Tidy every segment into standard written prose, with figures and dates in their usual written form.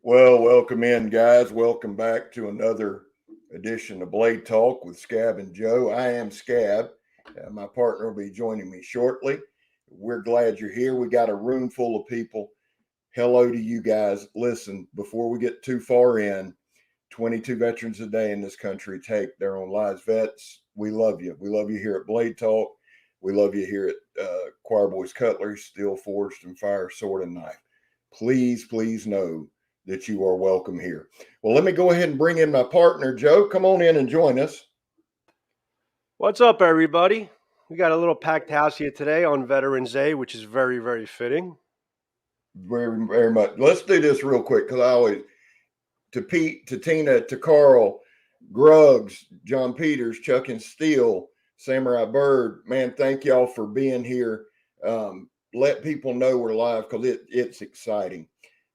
Well, welcome in, guys. Welcome back to another edition of Blade Talk with Scab and Joe. I am Scab. My partner will be joining me shortly. We're glad you're here. We got a room full of people. Hello to you guys. Listen, before we get too far in, 22 veterans a day in this country take their own lives. Vets, we love you. We love you here at Blade Talk. We love you here at Choir Boys Cutlery, Steel, Forged, and Fire, Sword, and Knife. Please know that you are welcome here. Well, let me go ahead and bring in my partner, Joe. Come on in and join us. What's up, everybody? We got a little packed house here today on Veterans Day, which is very, very fitting. Very much. Let's do this real quick because I always, to Pete, to Tina, to Carl, Gruggs, John Peters, Chuck and Steele, Samurai Bird, man, thank y'all for being here. Let people know we're live because it's exciting.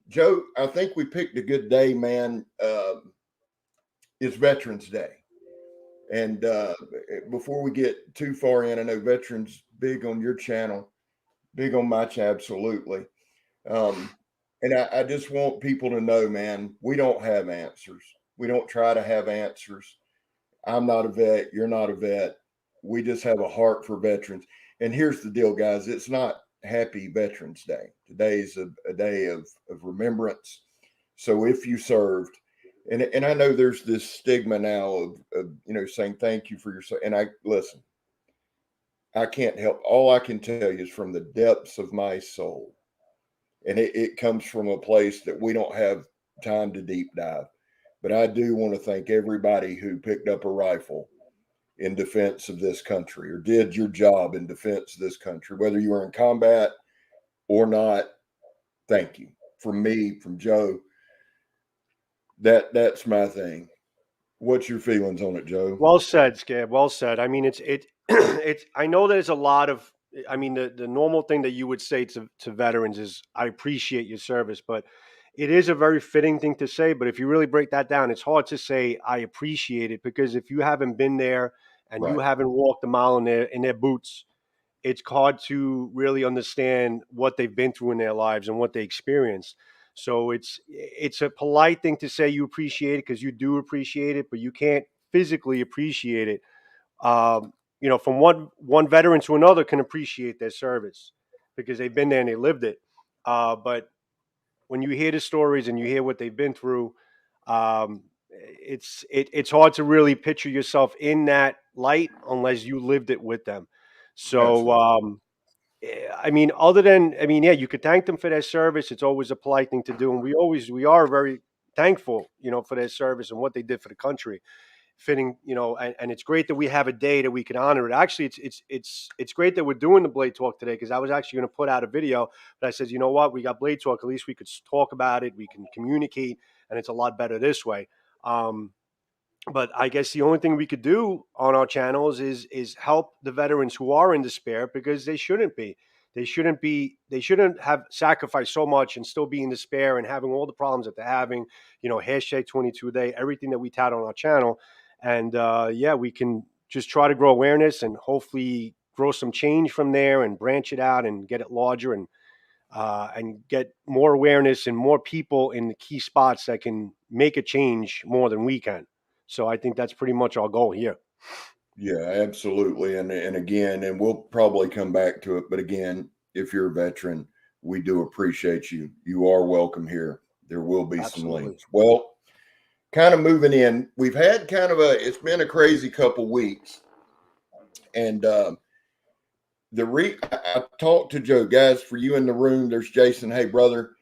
Joe, I think we picked a good day, man. It's Veterans Day. And before we get too far in, I know veterans big on your channel, big on my channel, absolutely. And I just want people to know, man, we don't have answers. We don't try to have answers. I'm not a vet. You're not a vet. We just have a heart for veterans. And here's the deal, guys. It's not Happy Veterans Day. Today's a day of remembrance. So if you served, and I know there's this stigma now of saying thank you for your, and listen, I can't help. All I can tell you is from the depths of my soul, and it comes from a place that we don't have time to deep dive. But I do want to thank everybody who picked up a rifle in defense of this country or did your job in defense of this country, whether you were in combat or not. Thank you. From me, from Joe. That's my thing. What's your feelings on it, Joe? Well said, Scab. Well said. I mean, it's I know there's a lot of. I mean, the normal thing that you would say to veterans is, "I appreciate your service," but it is a very fitting thing to say. But if you really break that down, it's hard to say I appreciate it because if you haven't been there and you Right. haven't walked a mile in their boots, it's hard to really understand what they've been through in their lives and what they experienced. So it's a polite thing to say you appreciate it because you do appreciate it, but you can't physically appreciate it. From one veteran to another can appreciate their service because they've been there and they lived it. But when you hear the stories and you hear what they've been through, it's hard to really picture yourself in that light unless you lived it with them. So, yeah, you could thank them for their service. It's always a polite thing to do, and we are very thankful, for their service and what they did for the country. Fitting, and it's great that we have a day that we can honor it. Actually, it's great that we're doing the Blade Talk today because I was actually going to put out a video, but I said, you know what, we got Blade Talk. At least we could talk about it. We can communicate, and it's a lot better this way. But I guess the only thing we could do on our channels is help the veterans who are in despair because they shouldn't be. They shouldn't have sacrificed so much and still be in despair and having all the problems that they're having, hashtag 22 a day, everything that we tout on our channel. And we can just try to grow awareness and hopefully grow some change from there and branch it out and get it larger and get more awareness and more people in the key spots that can make a change more than we can. So I think that's pretty much our goal here. Yeah, absolutely. And again, and we'll probably come back to it, but again, if you're a veteran, we do appreciate you. You are welcome here. There will be Absolutely. some links. Well, kind of moving in, we've had it's been a crazy couple weeks. And I talked to Joe, guys, for you in the room, there's Jason. Hey, brother.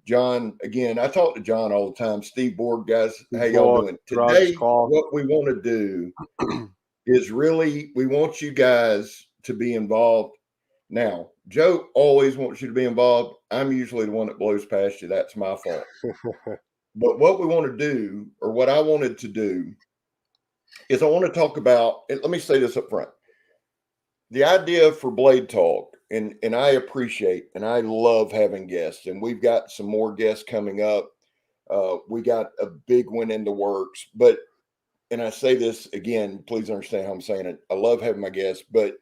John, again, I talk to John all the time. Steve Borg, guys, how y'all doing? Today, what we want to do is really, we want you guys to be involved. Now, Joe always wants you to be involved. I'm usually the one that blows past you. That's my fault. But what we want to do, or what I wanted to do, is I want to talk about, and let me say this up front. The idea for Blade Talk, and I appreciate and I love having guests, and we've got some more guests coming up. We got a big one in the works, and I say this again, please understand how I'm saying it. I love having my guests, but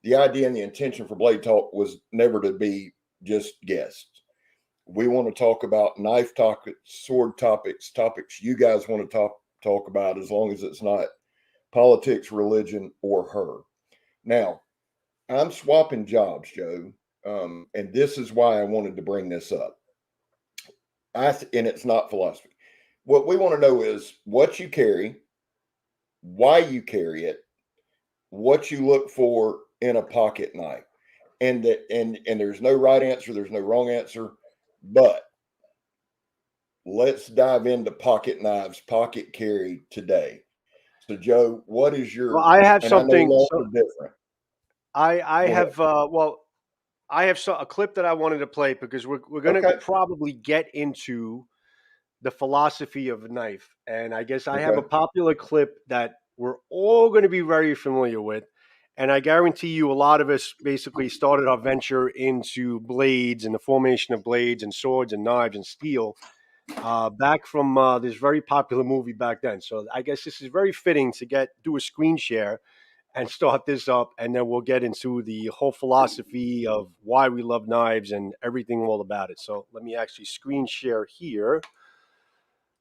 the idea and the intention for Blade Talk was never to be just guests. We want to talk about knife topics, sword topics you guys want to talk about, as long as it's not politics, religion, or her. Now, I'm swapping jobs, Joe, and this is why I wanted to bring this up. And it's not philosophy. What we want to know is what you carry, why you carry it, what you look for in a pocket knife. And there's no right answer, there's no wrong answer, but let's dive into pocket knives, pocket carry today. So, Joe, what is Well, your? I have And I know something. laws So are different. I Go ahead. have I have a clip that I wanted to play because we're going to Okay. probably get into the philosophy of a knife, and I guess I have a Okay. popular clip that we're all going to be very familiar with, and I guarantee you, a lot of us basically started our venture into blades and the formation of blades and swords and knives and steel. Back from this very popular movie back then. So I guess this is very fitting to do a screen share and start this up, and then we'll get into the whole philosophy of why we love knives and everything all about it. So let me actually screen share here.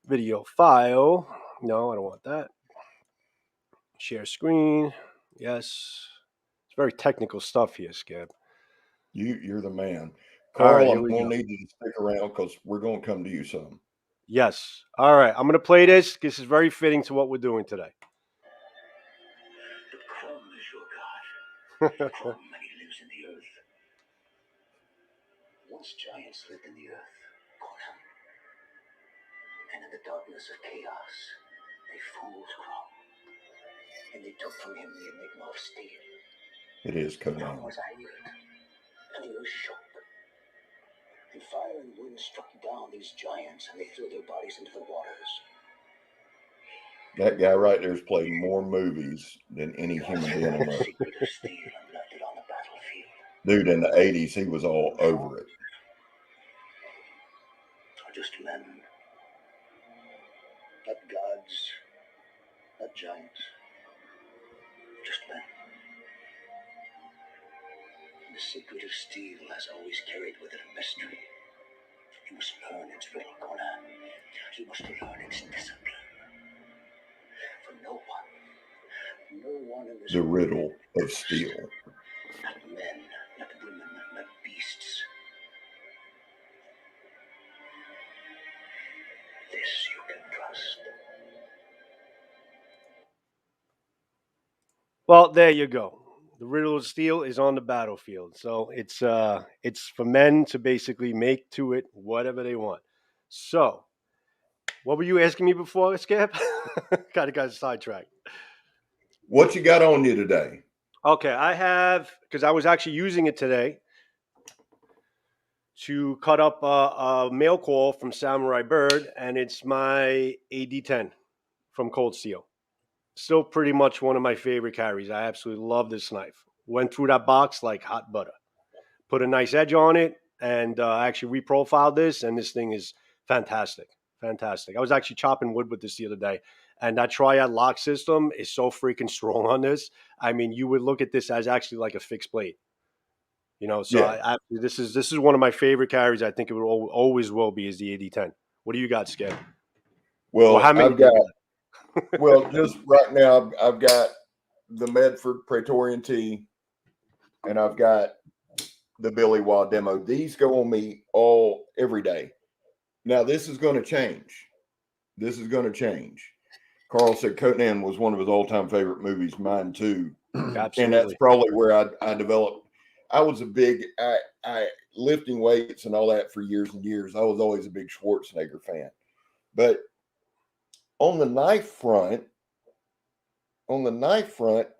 Video file. No, I don't want that. Share screen. Yes. It's very technical stuff here, Scab. You're the man. All right, Carl, here I'm we gonna go. need you to stick around because we're gonna come to you some. Yes. All right, I'm going to play this. This is very fitting to what we're doing today. The crumb is your god. The crumb, and he lives in the earth. Once giants lived in the earth, Conan, and in the darkness of chaos, they fooled Crumb, and they took from him the enigma of steel. It is Crumb Conan. was angered, and the earth shook. And fire and wind struck down these giants, and they threw their bodies into the waters. That guy right there has played more movies than any human being on The earth. secret of steel and left it on the battlefield. Dude, in the 80s, he was all over it. Are just men. Not gods, not giants. Just men. The secret of steel has always carried with it a mystery. You must learn its riddle, Conan. You must learn its discipline. For no one in this The world riddle of steel. not men, not women, not beasts. This you can trust. Well, there you go. The riddle of steel is on the battlefield. So it's for men to basically make to it whatever they want. So, what were you asking me before, Scab? Kind of got sidetracked. What you got on you today? Okay, I have, because I was actually using it today to cut up a mail call from Samurai Bird, and it's my AD10 from Cold Steel. Still pretty much one of my favorite carries. I absolutely love this knife. Went through that box like hot butter. Put a nice edge on it, and actually reprofiled this, and this thing is fantastic. Fantastic. I was actually chopping wood with this the other day, and that triad lock system is so freaking strong on this. I mean, you would look at this as actually like a fixed blade. So Yeah. this is one of my favorite carries. I think it will always will be is the AD10. What do you got, Skip? Or Well, how many I've do you got, got? well, just right now, I've got the Medford Praetorian T, and I've got the Billy Waugh demo. These go on me every day. Now, this is going to change. This is going to change. Carl said Conan was one of his all-time favorite movies, mine too. And that's Absolutely. probably where I developed. I was a big I lifting weights and all that for years and years. I was always a big Schwarzenegger fan. But on the knife front,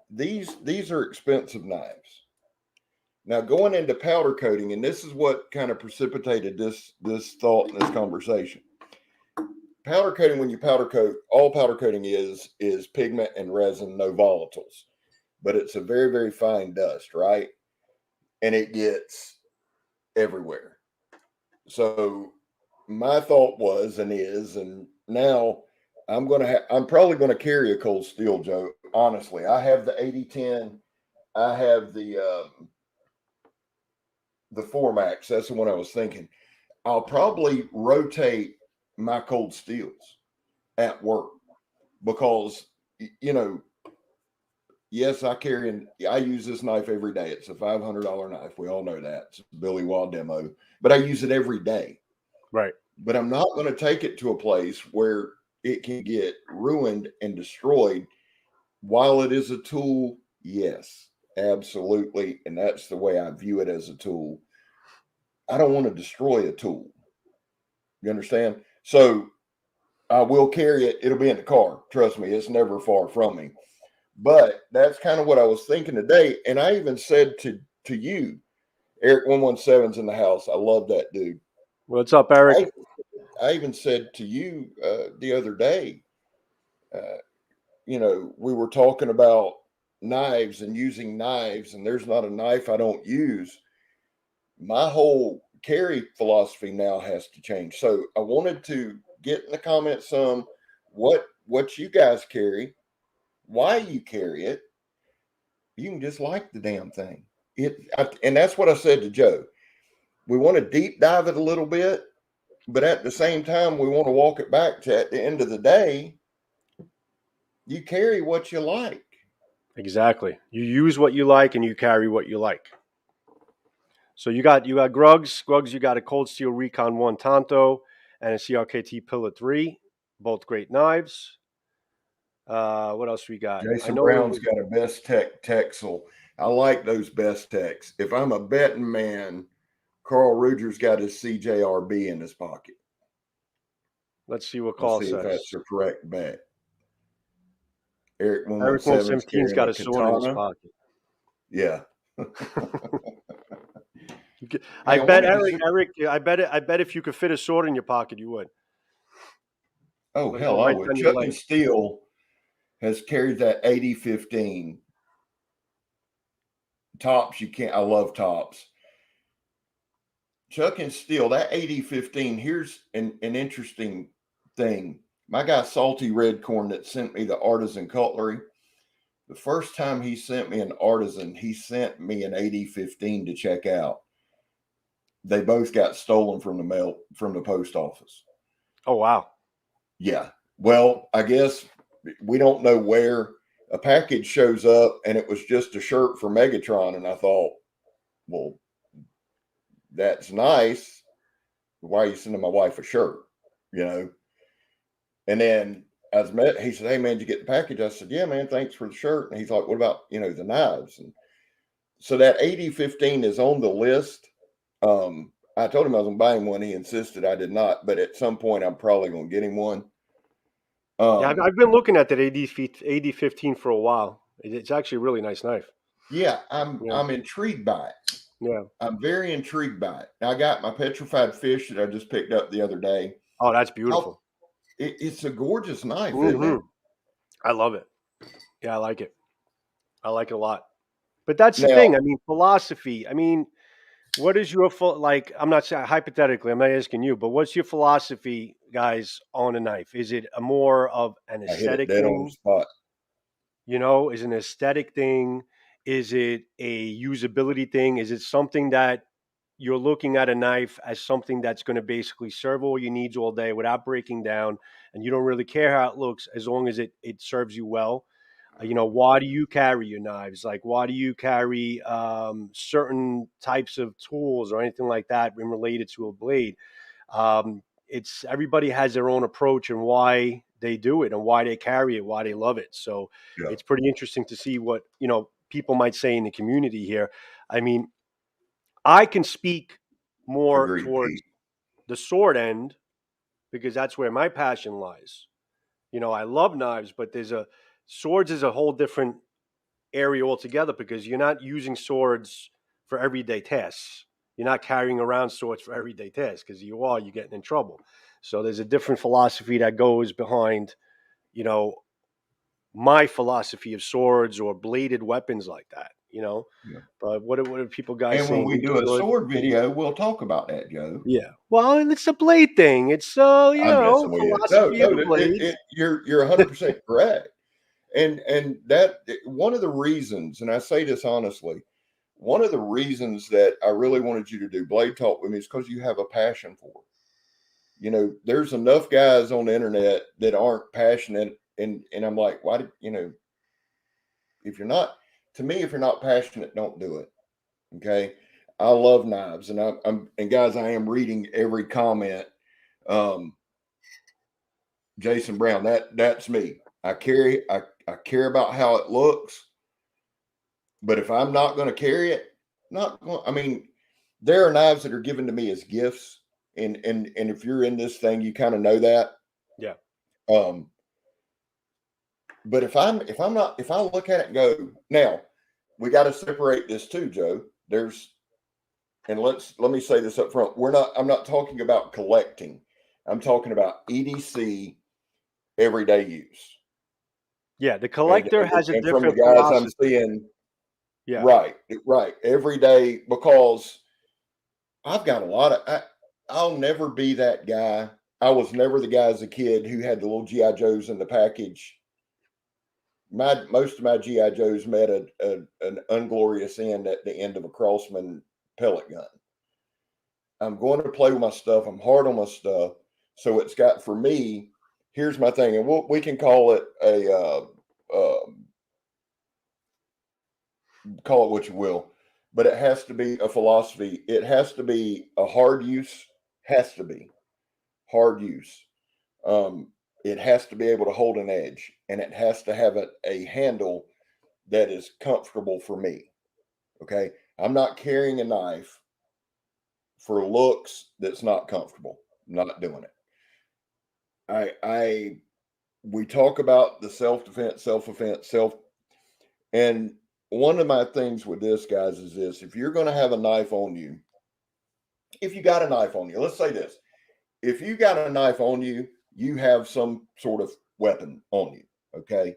these are expensive knives. Now going into powder coating, and this is what kind of precipitated this thought in this conversation. Powder coating, when you powder coat, all powder coating is pigment and resin, no volatiles. But it's a very, very fine dust, right? And it gets everywhere. So my thought was and is, and now I'm probably gonna carry a cold steel, Joe. Honestly, I have the 8010. I have the Formax. That's the one I was thinking. I'll probably rotate my cold steels at work because, yes, I use this knife every day. It's a $500 knife. We all know that. It's a Billy Wall demo, but I use it every day. Right. But I'm not going to take it to a place where it can get ruined and destroyed. While it is a tool, yes, absolutely. And that's the way I view it, as a tool. I don't want to destroy a tool. You understand? So I will carry it. It'll be in the car. Trust me, it's never far from me. But that's kind of what I was thinking today. And I even said to you, Eric 117's in the house. I love that dude. What's up, Eric? I even said to you the other day, we were talking about knives and using knives, and there's not a knife I don't use. My whole carry philosophy now has to change. So I wanted to get in the comments some what you guys carry, why you carry it. You can just like the damn thing. And that's what I said to Joe. We want to deep dive it a little bit, but at the same time, we want to walk it back to, at the end of the day, you carry what you like. Exactly. You use what you like and you carry what you like. So you got Grugs. Grugs, you got a Cold Steel Recon 1 Tonto and a CRKT Pillar 3. Both great knives. What else we got? Jason Brown's got a Best Tech Texel. I like those Best Techs. If I'm a betting man, Carl Ruger's got his CJRB in his pocket. Let's see what Carl says. If that's a correct bet. Eric 117's got a sword in his pocket. Yeah. I bet Eric. I bet if you could fit a sword in your pocket, you would. Oh, hell, I would. Chuck and Steel has carried that 80-15. Tops, you can't. I love tops. Chuck and Steel, that 80-15. Here's an interesting thing. My guy Salty Red Corn that sent me the Artisan cutlery. The first time he sent me an Artisan, he sent me an 80-15 to check out. They both got stolen from the mail, from the post office. Oh, wow. Yeah. Well, I guess we don't know where a package shows up, and it was just a shirt for Megatron. And I thought, well, that's nice. Why are you sending my wife a shirt? And then he said, hey, man, did you get the package? I said, yeah, man, thanks for the shirt. And he's like, what about, the knives? And so that 80-15 is on the list. I told him I was going to buy him one. He insisted I did not, but at some point I'm probably going to get him one. Yeah, I've been looking at that 80-15 for a while. It's actually a really nice knife. Yeah, I'm intrigued by it. Yeah. I'm very intrigued by it. I got my petrified fish that I just picked up the other day. Oh, that's beautiful. It's a gorgeous knife, mm-hmm. isn't it? I love it. Yeah, I like it. I like it a lot. But that's the thing. I mean, philosophy. I mean, what is your I'm not saying hypothetically, I'm not asking you, but what's your philosophy, guys, on a knife? Is it a more of an aesthetic thing? On the spot. Is it an aesthetic thing? Is it a usability thing? Is it something that you're looking at a knife as something that's going to basically serve all your needs all day without breaking down, and you don't really care how it looks as long as it serves you well? Why do you carry your knives? Like, why do you carry certain types of tools or anything like that related to a blade? It's everybody has their own approach and why they do it and why they carry it, why they love it. So It's pretty interesting to see what, people might say in the community here. I mean, I can speak more towards the sword end because that's where my passion lies. I love knives, but swords is a whole different area altogether because you're not using swords for everyday tasks. You're not carrying around swords for everyday tasks because you're getting in trouble. So there's a different philosophy that goes behind, my philosophy of swords or bladed weapons like that, Yeah. But what are people guys saying? And when we do a sword video, we'll talk about that, Joe. Yeah. Well, it's a blade thing. It's philosophy of the blade. You're 100% correct. And that one of the reasons, and I say this honestly, one of the reasons that I really wanted you to do Blade Talk with me is because you have a passion for it. You know, there's enough guys on the internet that aren't passionate, and I'm like, why did you know? If you're not, to me, if you're not passionate, don't do it. Okay, I love knives, and I'm and guys, I am reading every comment. Um, Jason Brown, that's me. I care about how it looks, but if I'm not going to carry it, not going. I mean, there are knives that are given to me as gifts, and if you're in this thing, you kind of know that. Yeah. Um, but if I look at it and go, now we got to separate this too, Joe. There's and let me say this up front. I'm not talking about collecting. I'm talking about EDC everyday use. Yeah. The collector has a And from the different guys I'm philosophy. seeing, Yeah. right, every day, because I've got a lot of. I'll never be that guy. I was never the guy as a kid who had the little GI Joes in the package. Most of my GI Joes met an unglorious end at the end of a Crossman pellet gun. I'm going to play with my stuff. I'm hard on my stuff. So it's got, for me, here's my thing. And we can call it call it what you will, but it has to be a philosophy. It has to be a hard use, has to be hard use. Um, it has to be able to hold an edge, and it has to have a handle that is comfortable for me. Okay. I'm not carrying a knife for looks that's not comfortable. I'm not doing it. We talk about the self-defense, and one of my things with this, guys, is this: if you're going to have a knife on you, if you got a knife on you, let's say this: if you got a knife on you, you have some sort of weapon on you. Okay.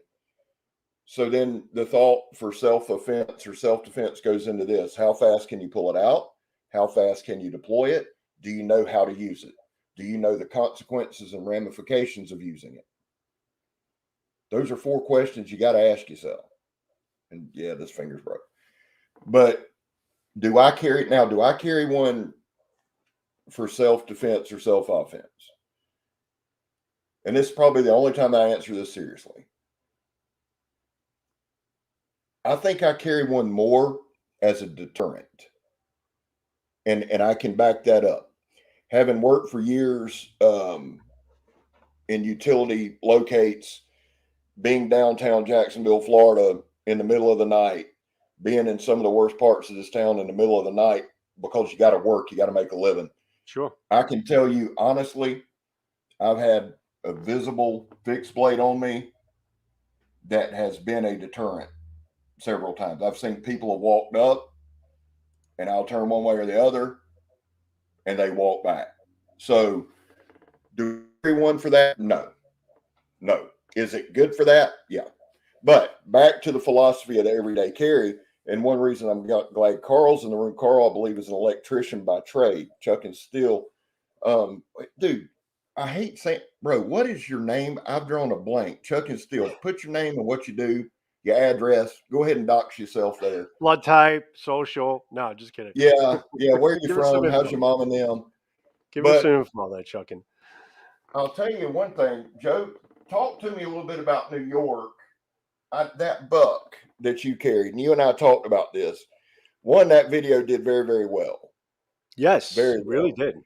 So then the thought for self-offense or self-defense goes into this: how fast can you pull it out? How fast can you deploy it? Do you know how to use it? Do you know the consequences and ramifications of using it? Those are 4 questions you got to ask yourself. And yeah, this finger's broke. But do I carry it now? Do I carry one for self-defense or self-offense? And this is probably the only time I answer this seriously. I think I carry one more as a deterrent. And I can back that up. Having worked for years in utility locates, being downtown Jacksonville, Florida, in the middle of the night, being in some of the worst parts of this town in the middle of the night, because you got to work, you got to make a living. Sure. I can tell you honestly, I've had a visible fixed blade on me that has been a deterrent several times. I've seen people have walked up, and I'll turn one way or the other, and they walk back. So, do everyone for that? No. Is it good for that? Yeah. But back to the philosophy of the everyday carry. And one reason I'm glad Carl's in the room. Carl, I believe, is an electrician by trade, chucking steel. Dude, I hate saying, bro, what is your name? I've drawn a blank. Chucking steel. Put your name and what you do, your address. Go ahead and dox yourself there. Blood type, social. No, just kidding. Yeah. Where are you Give us some from? How's info. your mom and them? Give us some But info on that, chucking. I'll tell you one thing, Joe. Talk to me a little bit about New York. That buck that you carried, and you and I talked about this. One, that video did very, very well. Yes, Very it really well. did.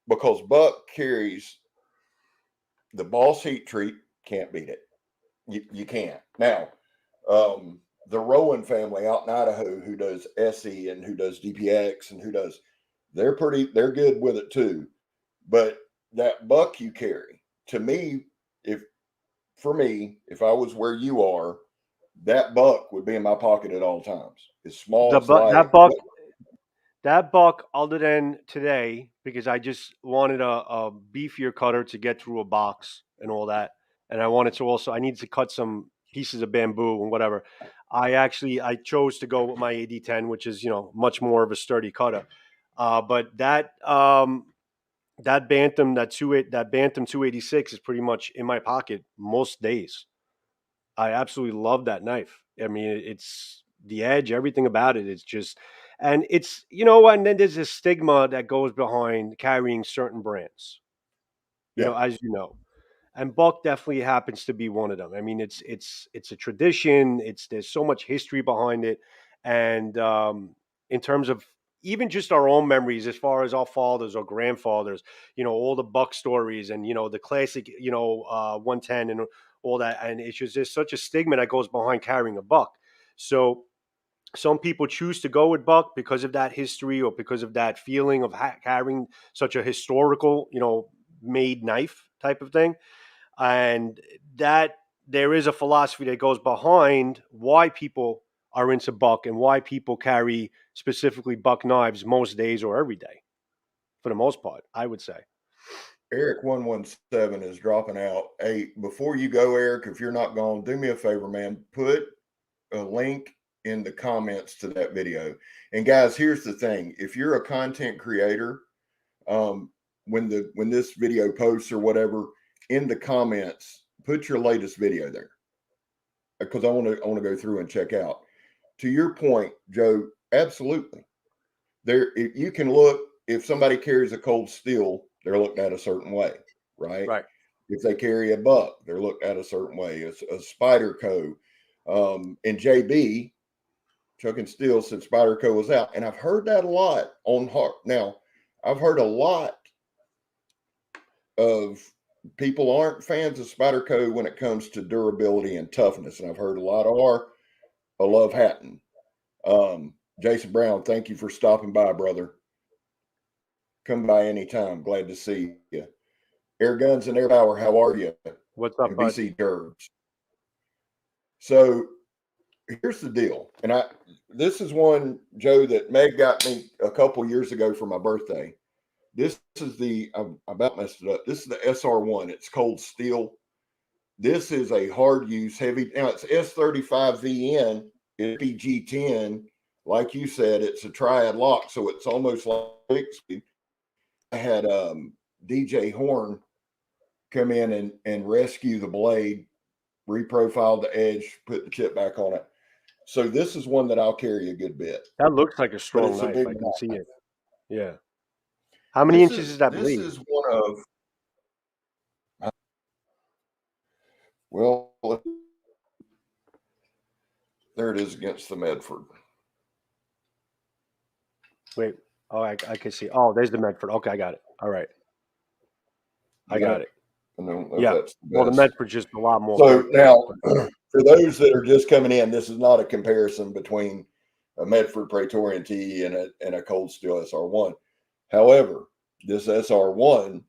Because Buck carries the boss heat treat, can't beat it. You can't. Now, the Rowan family out in Idaho who does SE and who does DPX and they're good with it too. But that buck you carry, to me, if I was where you are, that buck would be in my pocket at all times. It's small, it's light. That buck, other than today, because I just wanted a beefier cutter to get through a box and all that, and I needed to cut some pieces of bamboo and whatever. I chose to go with my AD10, which is much more of a sturdy cutter. But that Bantam 286 is pretty much in my pocket most days. I absolutely love that knife. I mean, it's the edge, everything about it is just, and it's, you know, and then there's a stigma that goes behind carrying certain brands, you Yeah. know, as you know, and Buck definitely happens to be one of them. I mean, it's a tradition. There's so much history behind it, and in terms of even just our own memories, as far as our fathers or grandfathers, you know, all the Buck stories, and you know the classic, you know, 110 and all that, and it's just there's such a stigma that goes behind carrying a Buck. So some people choose to go with Buck because of that history or because of that feeling of carrying such a historical, you know, made knife type of thing, and that there is a philosophy that goes behind why people are into Buck and why people carry specifically Buck knives most days or every day, for the most part, I would say. Eric 117 is dropping out. Hey, before you go, Eric, if you're not gone, do me a favor, man. Put a link in the comments to that video. And guys, here's the thing: if you're a content creator, when this video posts or whatever, in the comments, put your latest video there, because I want to go through and check out. To your point, Joe, absolutely. There, you can look, if somebody carries a cold steel, they're looked at a certain way, right? Right. If they carry a Buck, they're looked at a certain way. It's a Spider Co. And JB, Chuck and Steel, since Spider Co was out, and I've heard that a lot on Heart. Now, I've heard a lot of people aren't fans of Spider Co when it comes to durability and toughness, and I've heard a lot are. I love Hatton. Jason Brown, thank you for stopping by, brother. Come by anytime. Glad to see you. Air Guns and Air Power, how are you? What's up, And bud? BC Jerbs. So here's the deal. And this is one, Joe, that Meg got me a couple years ago for my birthday. This is I about messed it up. This is the SR1. It's cold steel. This is a hard use, heavy. Now it's S35VN, PG10. Like you said, it's a triad lock, so it's almost like I had DJ Horn come in and rescue the blade, reprofile the edge, put the chip back on it. So this is one that I'll carry a good bit. That looks like a But strong it's a knife. big I can knife. see it. Yeah. How many inches is that This blade? is one of, well, there it is against the Medford. Wait. Oh, I can see. Oh, there's the Medford. Okay, I got it. All right. I got it. I don't know if Yeah. that's the Well, the best. Medford's just a lot more. So curved. now, for those that are just coming in, this is not a comparison between a Medford Praetorian T and a cold steel SR1. However, this SR1,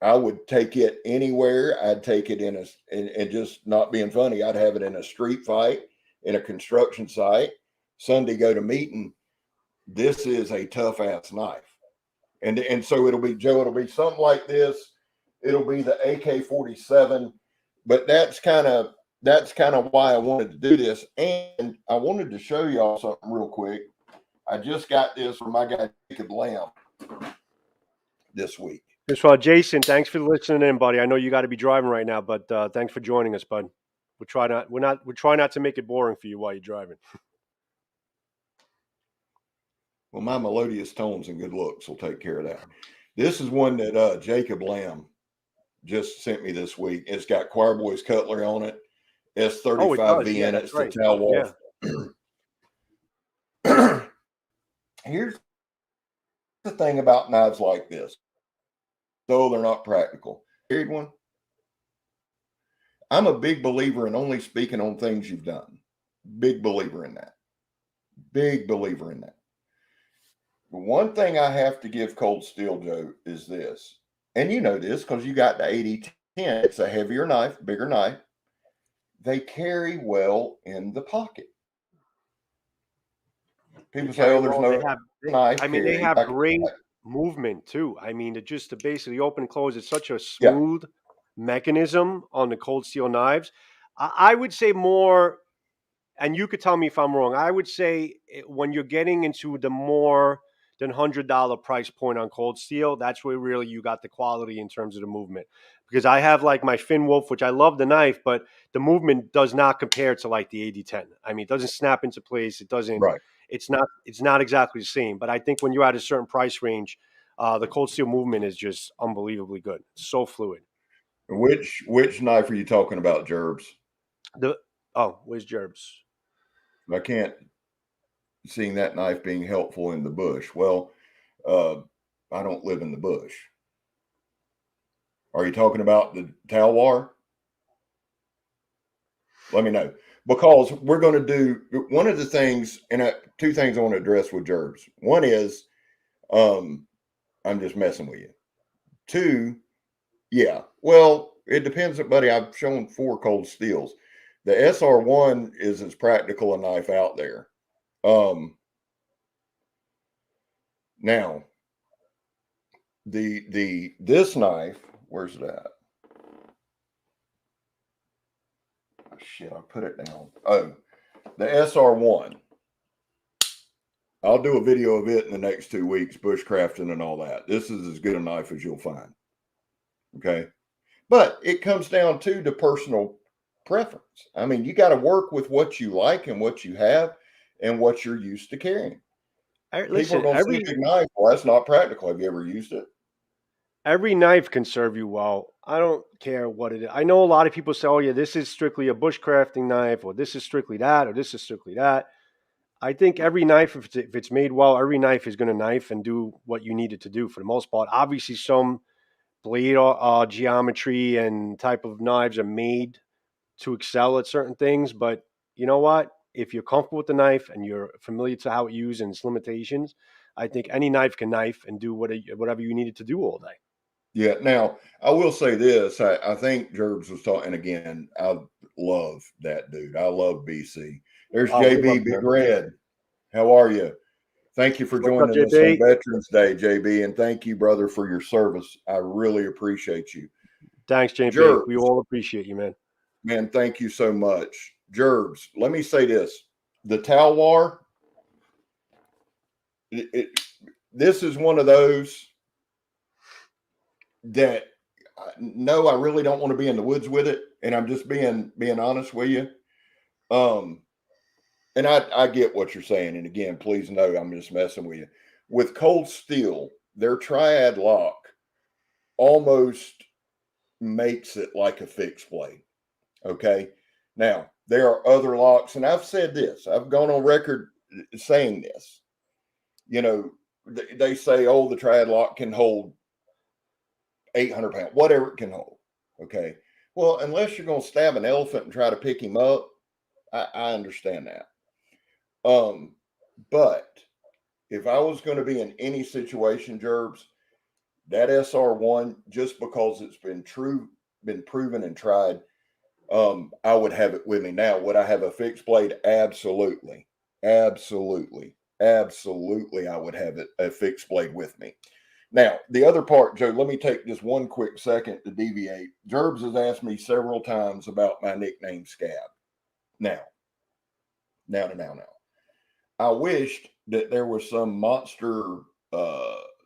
I would take it anywhere. I'd take it and just not being funny, I'd have it in a street fight, in a construction site. Sunday, go to meeting. This is a tough ass knife. And so it'll be, Joe, it'll be something like this. It'll be the AK-47, but that's kind of why I wanted to do this. And I wanted to show y'all something real quick. I just got this from my guy Jacob Lamb this week. First of all, Jason, thanks for listening in, buddy. I know you got to be driving right now, but thanks for joining us, bud. We're trying not to make it boring for you while you're driving. Well, my melodious tones and good looks will take care of that. This is one that Jacob Lamb just sent me this week. It's got Choir Boys cutlery on it. S35V Yeah, in it. that's It's right. the Tal Wolf. Yeah. Here's the thing about knives like this. Though they're not practical. Carried one. I'm a big believer in only speaking on things you've done. Big believer in that. Big believer in that. One thing I have to give Cold Steel, Joe, is this. And you know this because you got the 80-10. It's a heavier knife, bigger knife. They carry well in the pocket. People say, oh, there's no knife. They have great movement too. I mean, to basically open and close, it's such a smooth mechanism on the cold steel knives. I would say more, and you could tell me if I'm wrong. I would say when you're getting into the more than $100 price point on Cold Steel. That's where really you got the quality in terms of the movement. Because I have like my Finn Wolf, which I love the knife, but the movement does not compare to like the 8010. I mean, it doesn't snap into place. It doesn't. Right. It's not exactly the same. But I think when you're at a certain price range, the Cold Steel movement is just unbelievably good. It's so fluid. Which knife are you talking about, Jerbs? Where's Jerbs? I can't see that knife being helpful in the bush. Well, I don't live in the bush. Are you talking about the Talwar? Let me know, because we're going to do one of the things, and two things I want to address with Jerbs. One is, I'm just messing with you. Two, yeah, well, it depends, buddy. I've shown 4 Cold Steels. The SR1 is as practical a knife out there. Now, this knife, where's it at? Oh, shit, I put it down. Oh, the SR1. I'll do a video of it in the next 2 weeks, bushcrafting and all that. This is as good a knife as you'll find. Okay. But it comes down to the personal preference. I mean, you got to work with what you like and what you have and what you're used to carrying. Listen, people are going to see a big knife. Well, that's not practical. Have you ever used it? Every knife can serve you well. I don't care what it is. I know a lot of people say, oh, yeah, this is strictly a bushcrafting knife, or this is strictly that, or this is strictly that. I think every knife, if it's made well, every knife is going to knife and do what you need it to do for the most part. Obviously, some blade geometry and type of knives are made to excel at certain things. But you know what? If you're comfortable with the knife and you're familiar to how it used and its limitations, I think any knife can knife and do whatever you need it to do all day. Yeah. Now, I will say this. I think Jerbs was talking, and again, I love that dude. I love BC. There's JB Big Red. How are you? Thank you for joining us on Veterans Day, JB, and thank you, brother, for your service. I really appreciate you. Thanks, JB. Jerbs, we all appreciate you, man. Man, thank you so much. Jerbs, let me say this. The Talwar, this is one of those that no, I really don't want to be in the woods with it, and I'm just being honest with you. And I get what you're saying, and again, please know I'm just messing with you. With Cold Steel, their triad lock almost makes it like a fixed blade. Okay, now there are other locks, and I've said this. I've gone on record saying this. You know, they say, oh, the triad lock can hold 800 pounds, whatever it can hold. Okay. Well, unless you're going to stab an elephant and try to pick him up, I understand that. But if I was going to be in any situation, Jerbs, that SR1, just because it's been proven and tried, I would have it with me. Now, would I have a fixed blade? Absolutely. Absolutely. Absolutely. I would have a fixed blade with me. Now, the other part, Joe, let me take just one quick second to deviate. Jerbs has asked me several times about my nickname, Scab. Now. I wished that there was some monster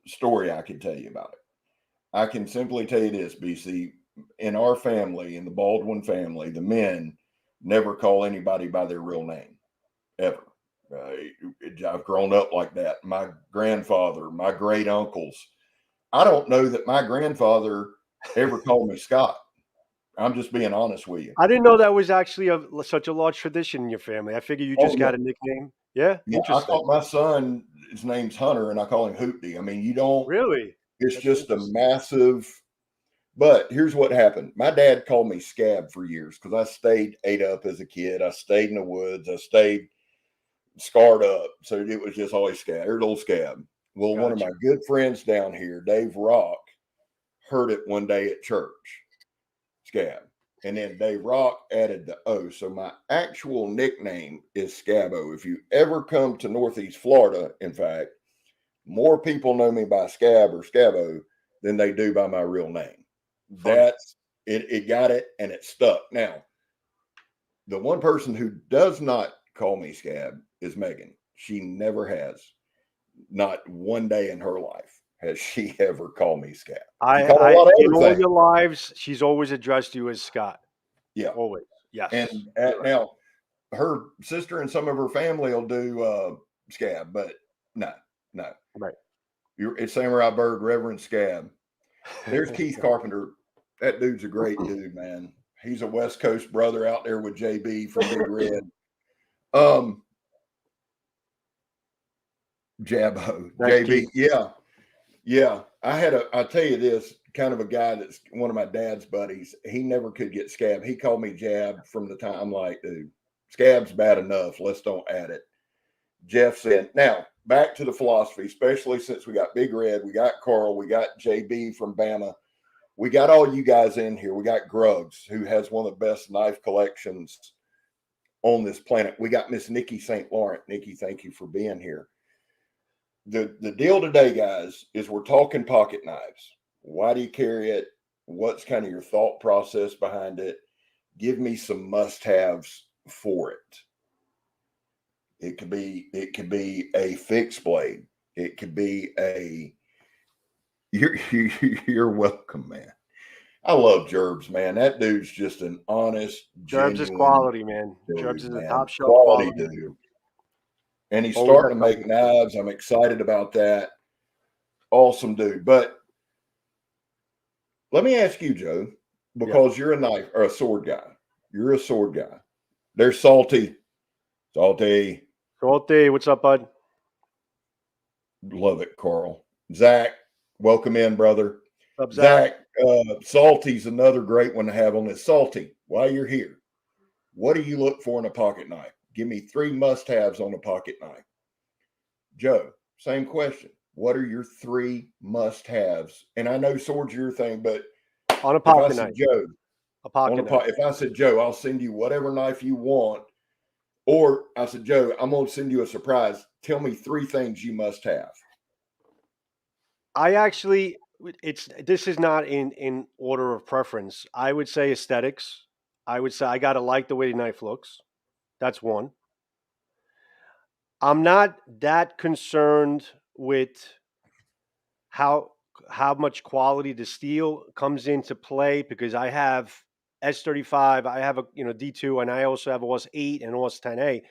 story I could tell you about it. I can simply tell you this, BC. In our family, in the Baldwin family, the men never call anybody by their real name, ever. I've grown up like that. My grandfather, my great uncles. I don't know that my grandfather ever called me Scott. I'm just being honest with you. I didn't know that was actually such a large tradition in your family. I figured you just got a nickname. Yeah, interesting. I call my son, his name's Hunter, and I call him Hoopty. I mean, you don't really. It's just a massive. But here's what happened. My dad called me Scab for years because I stayed ate up as a kid. I stayed in the woods. I stayed scarred up. So it was just always Scab. There's old Scab. Well, one of my good friends down here, Dave Rock, heard it one day at church. Scab. And then Dave Rock added the O. So my actual nickname is Scabo. If you ever come to Northeast Florida, in fact, more people know me by Scab or Scabo than they do by my real name. Funny. That's it. It got it and it stuck. Now, the one person who does not call me Scab is Megan. She never has. Not one day in her life has she ever called me Scab. She I, called a I, lot of in other all things. your lives, she's always addressed you as Scott. Yeah. Always. Yes. And You're right. now her sister and some of her family will do Scab, but no. Right. It's Samurai Bird, Reverend Scab. There's Keith Carpenter. That dude's a great dude, man. He's a West Coast brother out there with JB from Big Red. Jabbo, Thanks, JB. Keith. Yeah. I'll tell you this, kind of a guy that's one of my dad's buddies. He never could get Scab. He called me Jab from the time. I'm like, dude, Scab's bad enough. Let's don't add it. Jeff said, now back to the philosophy, especially since we got Big Red, we got Carl, we got JB from Bama. We got all you guys in here. We got Gruggs, who has one of the best knife collections on this planet. We got Miss Nikki St. Laurent. Nikki, thank you for being here. The deal today, guys, is we're talking pocket knives. Why do you carry it? What's kind of your thought process behind it? Give me some must-haves for it. It could be a fixed blade. It could be a you're welcome, man. I love Jerbs, man. That dude's just an honest, Jerbs is genuine quality, man. dude, Jerbs is a man. top shelf Quality quality. dude. And he's Always starting to make knives. I'm excited about that. Awesome dude. But let me ask you, Joe, because you're a knife or a sword guy. You're a sword guy. There's Salty. Salty. What's up, bud? Love it, Carl. Zach, welcome in, brother. What's up, Zach? Salty's another great one to have on this. Salty, while you're here, what do you look for in a pocket knife? Give me 3 must-haves on a pocket knife. Joe, same question. What are your 3 must-haves? And I know swords are your thing, but on a pocket knife, Joe, a pocket knife. If I said, Joe, I'll send you whatever knife you want, or I said, Joe, I'm going to send you a surprise. Tell me 3 things you must have. I actually, this is not in order of preference. I would say aesthetics. I would say I gotta like the way the knife looks. That's one. I'm not that concerned with how how much quality the steel comes into play because I have S35, I have a D2, and I also have OS 8 and OS 10A.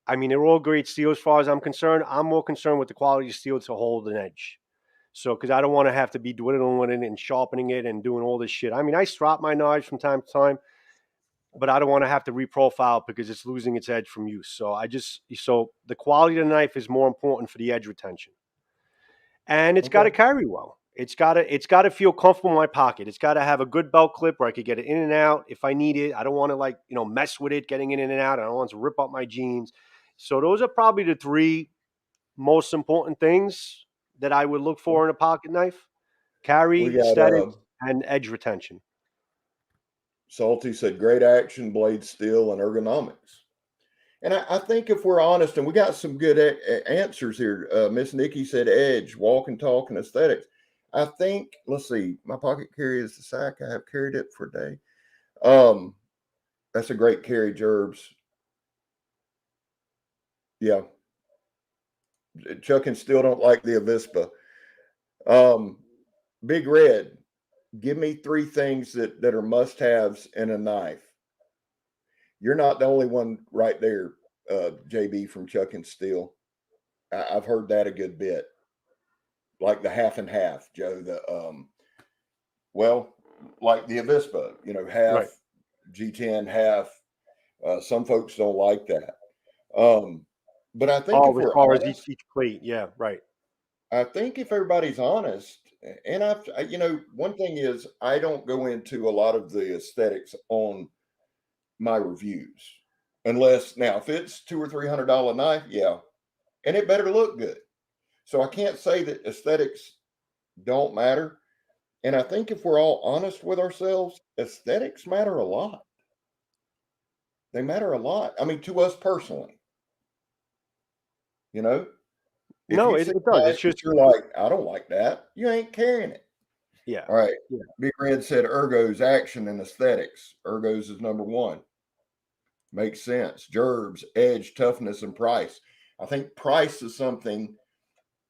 I mean, they're all great steel as far as I'm concerned. I'm more concerned with the quality of steel to hold an edge. So, because I don't want to have to be dwindling it and sharpening it and doing all this shit. I mean, I strop my knives from time to time, but I don't want to have to reprofile because it's losing its edge from use. So the quality of the knife is more important for the edge retention. And it's got to carry well. It's got to feel comfortable in my pocket. It's got to have a good belt clip where I could get it in and out if I need it. I don't want to mess with it getting in and out. I don't want it to rip up my jeans. So those are probably the 3 most important things that I would look for in a pocket knife: carry, aesthetics, and edge retention. Salty said, great action, blade steel, and ergonomics. And I think if we're honest, and we got some good answers here. Miss Nikki said edge, walk and talk, and aesthetics. I think, let's see, my pocket carry is the sack. I have carried it for a day. That's a great carry, Jerbs. Yeah. Chuck and still don't like the Avispa. Big Red, give me 3 things that are must-haves in a knife. You're not the only one right there, JB from Chuck and Steel. I've heard that a good bit. Like the half and half, Joe. Like the Avispa, half Right. G10, half. Some folks don't like that. But I think if as we're far honest, as each plate, yeah, right. I think if everybody's honest, and one thing is I don't go into a lot of the aesthetics on my reviews, unless now if it's $200 or $300 knife, yeah, and it better look good. So I can't say that aesthetics don't matter. And I think if we're all honest with ourselves, aesthetics matter a lot. They matter a lot. I mean, to us personally, If No, you it see does. knife It's just you're like, I don't like that, you ain't carrying it. yeah. All right. Yeah. Big Red said ergos, action, and aesthetics. Ergos is number 1. Makes sense. Jerbs, edge, toughness, and price. I think price is something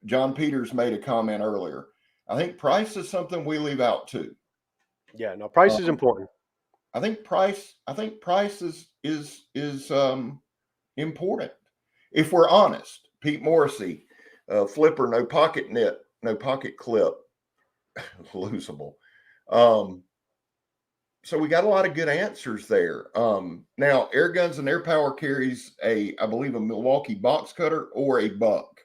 John Peters made a comment earlier. I think price is something we leave out too. Yeah, no, price is Um, important. I think price is important if we're honest. Pete Morrissey, flipper, no pocket knit, no pocket clip, losable. So we got a lot of good answers there. Now, Air Guns and Air Power carries I believe, a Milwaukee box cutter or a buck.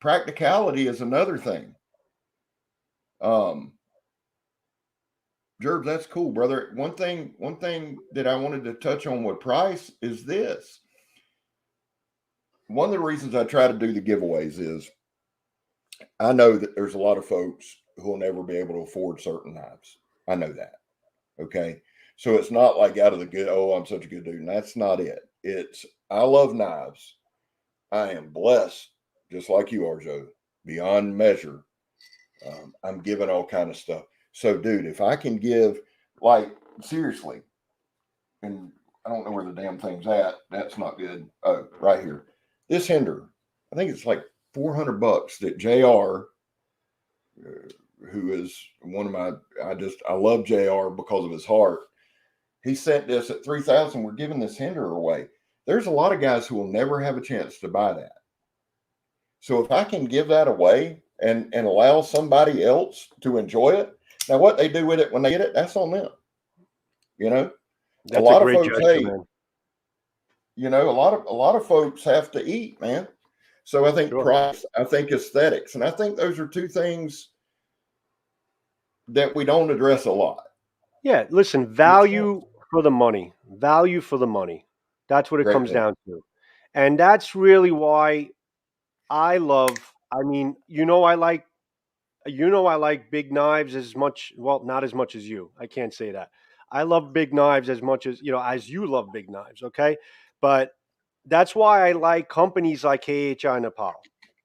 Practicality is another thing. Jerbs, that's cool, brother. One thing that I wanted to touch on with price is this. One of the reasons I try to do the giveaways is I know that there's a lot of folks who will never be able to afford certain knives. I know that. Okay. So it's not like out of the good, oh, I'm such a good dude. And that's not it. It's, I love knives. I am blessed, just like you are, Joe, beyond measure. I'm giving all kind of stuff. So, dude, if I can give, like, seriously, and I don't know where the damn thing's at. That's not good. Oh, right here. This Hinder, I think it's like $400 that JR, who is one of my, I love JR because of his heart. He sent this at 3,000. We're giving this Hinder away. There's a lot of guys who will never have a chance to buy that. So if I can give that away and allow somebody else to enjoy it, now what they do with it when they get it, that's on them. You know, That's a great gesture, man. You know, a lot of folks have to eat, man. So I think Sure. price, I think aesthetics, and I think those are two things that we don't address a lot. Yeah, listen, value for the money. Value for the money. That's what it Great comes thing. down to. And that's really why I love, I mean, I like big knives as much, well, not as much as you. I can't say that. I love big knives as much as, as you love big knives, okay? But that's why I like companies like KHI Nepal,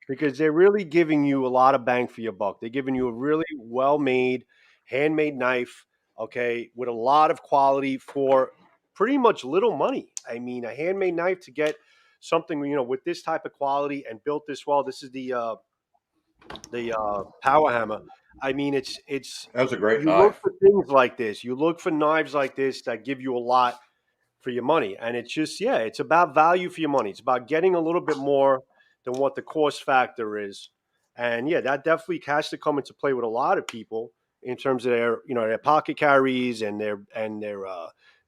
because they're really giving you a lot of bang for your buck. They're giving you a really well-made, handmade knife, okay, with a lot of quality for pretty much little money. I mean, a handmade knife to get something, with this type of quality and built this well. This is the power hammer. I mean, it's That was a great you look knife. for things like this. You look for knives like this that give you a lot for your money, and it's just, yeah, it's about value for your money. It's about getting a little bit more than what the cost factor is, and yeah, that definitely has to come into play with a lot of people in terms of their pocket carries and their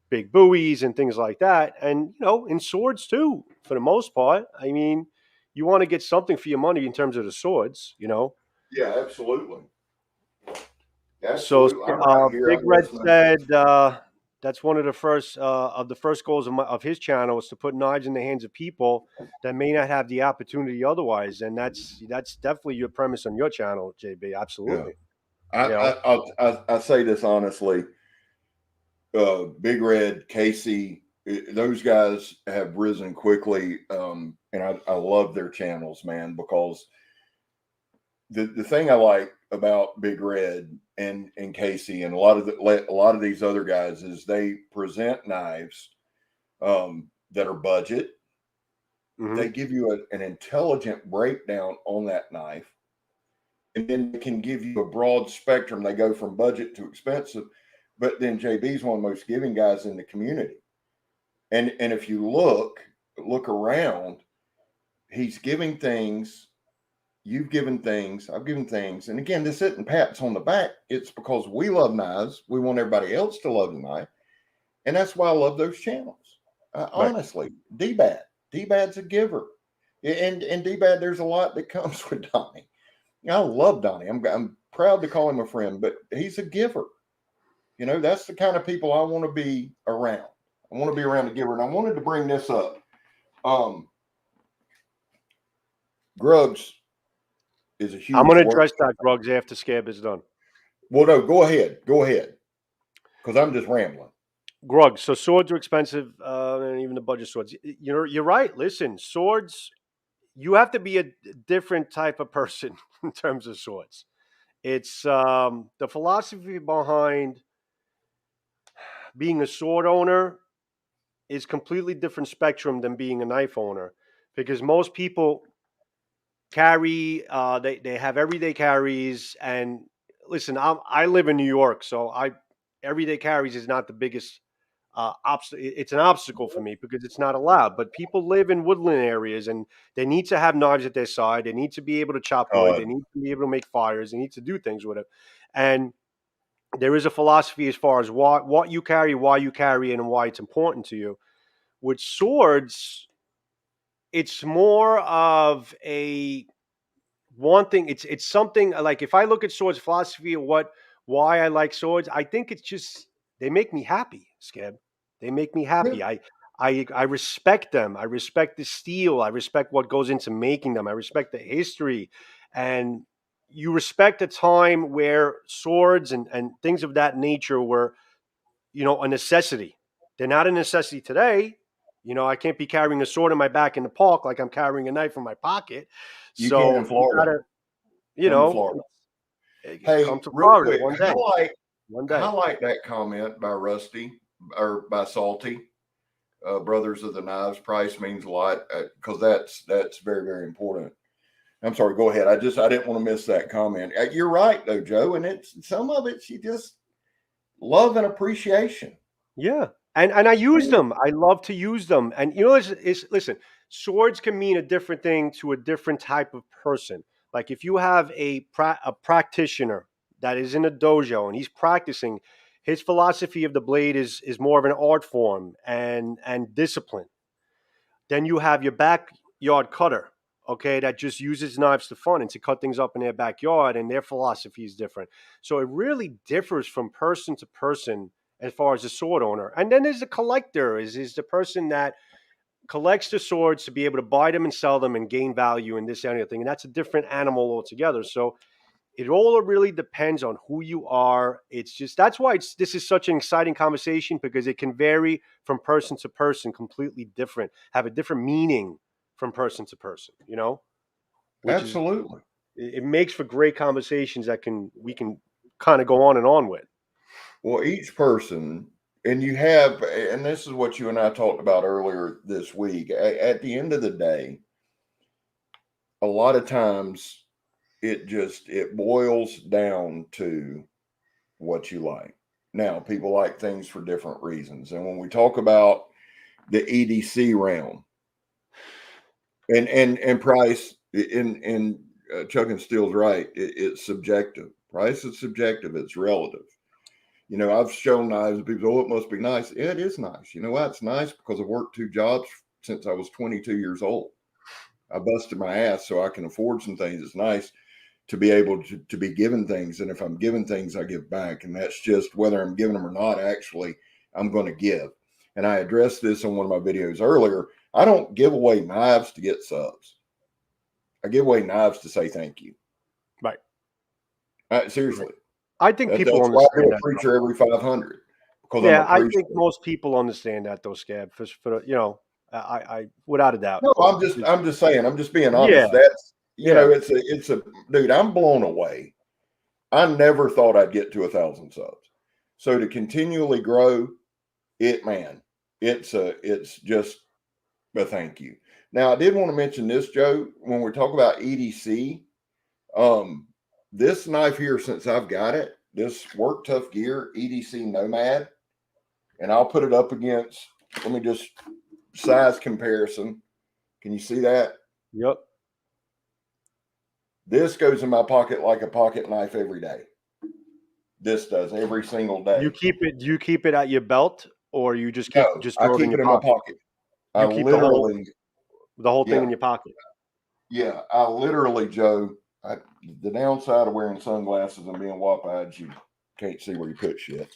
big buoys and things like that, and in swords too, for the most part. I mean, you want to get something for your money in terms of the swords. Yeah, absolutely. So, Absolutely. I'm right here. Big I'm Red listening. said that's one of the first goals of his channel is to put knives in the hands of people that may not have the opportunity otherwise, and that's definitely your premise on your channel, JB. Yeah. Absolutely. I say this honestly. Big Red, Casey, those guys have risen quickly, and I love their channels, man, because the thing I like about Big Red and Casey and a lot of these other guys is they present knives that are budget. Mm-hmm. They give you an intelligent breakdown on that knife, and then they can give you a broad spectrum. They go from budget to expensive, but then JB's one of the most giving guys in the community. And if you look around, he's giving things, you've given things, I've given things. And again, this isn't pats on the back. It's because we love knives. We want everybody else to love the knife. And that's why I love those channels. Right. Honestly, D-Bad's a giver. And D-Bad, there's a lot that comes with Donnie. I love Donnie. I'm proud to call him a friend, but he's a giver. That's the kind of people I want to be around. I want to be around a giver. And I wanted to bring this up. Grugs is a huge. I'm going to address that, Grugs, after Scab is done. Well, no, go ahead, because I'm just rambling. Grugs. So swords are expensive, and even the budget swords. You're right. Listen, swords. You have to be a different type of person in terms of swords. It's the philosophy behind being a sword owner is completely different spectrum than being a knife owner, because most people carry. They have everyday carries. And listen, I live in New York, so everyday carries is not the biggest it's an obstacle for me because it's not allowed. But people live in woodland areas and they need to have knives at their side. They need to be able to chop wood. They need to be able to make fires. They need to do things with it. And there is a philosophy as far as what you carry, why you carry it, and why it's important to you. With swords, it's more of a one thing. It's something like if I look at swords philosophy of why I like swords, I think it's just they make me happy, Scab. They make me Yeah. happy. I respect them. I respect the steel. I respect what goes into making them. I respect the history. And you respect a time where swords and things of that nature were, a necessity. They're not a necessity today. I can't be carrying a sword in my back in the park like I'm carrying a knife in my pocket. You can in So you Florida. gotta, Come to Florida. come Hey, to real Florida quick, one day. One day. highlight that comment by Rusty or by Salty. Brothers of the Knives. Price means a lot because that's very, very important. I'm sorry. Go ahead. I didn't want to miss that comment. You're right though, Joe. And it's some of it. You just love and appreciation. Yeah. And I use them. I love to use them. And listen, swords can mean a different thing to a different type of person. Like if you have a practitioner that is in a dojo and he's practicing, his philosophy of the blade is more of an art form and discipline. Then you have your backyard cutter, okay, that just uses knives to fun and to cut things up in their backyard, and their philosophy is different. So it really differs from person to person as far as the sword owner. And then there's the collector, is the person that collects the swords to be able to buy them and sell them and gain value in this and other thing. And that's a different animal altogether. So it all really depends on who you are. It's just that's why this is such an exciting conversation because it can vary from person to person, completely different, have a different meaning from person to person. Which is Absolutely. it makes for great conversations that we can kind of go on and on with. Well, each person, and you have, and this is what you and I talked about earlier this week. At the end of the day, a lot of times it boils down to what you like. Now, people like things for different reasons. And when we talk about the EDC realm and price in Chuck and Steele's right, it's subjective. Price is subjective. It's relative. I've shown knives and people say, oh, it must be nice. Yeah, it is nice. You know why it's nice? Because I've worked 2 jobs since I was 22 years old. I busted my ass so I can afford some things. It's nice to be able to be given things. And if I'm given things, I give back. And that's just whether I'm giving them or not, actually, I'm going to give. And I addressed this on one of my videos earlier. I don't give away knives to get subs. I give away knives to say thank you. Right. Seriously. I think people that's why I do understand a that. preacher every 500. Because Yeah, I think most people understand that though, Scab. For I without a doubt. No, I'm just saying. I'm just being honest. Yeah. That's it's a dude. I'm blown away. I never thought I'd get to 1,000 subs. So to continually grow, it's just a thank you. Now I did want to mention this, Joe. When we talk about EDC, this knife here, since I've got it, this Work Tough Gear EDC Nomad, and I'll put it up against. Let me just size comparison. Can you see that? Yep. This goes in my pocket like a pocket knife every day. This does every single day. Do you keep it at your belt or you just No, just I throw it keep in it your in my pocket? pocket. I You keep literally, the whole thing yeah. in your pocket. Yeah, I literally, Joe. The downside of wearing sunglasses and being wop-eyed, you can't see where you put shit.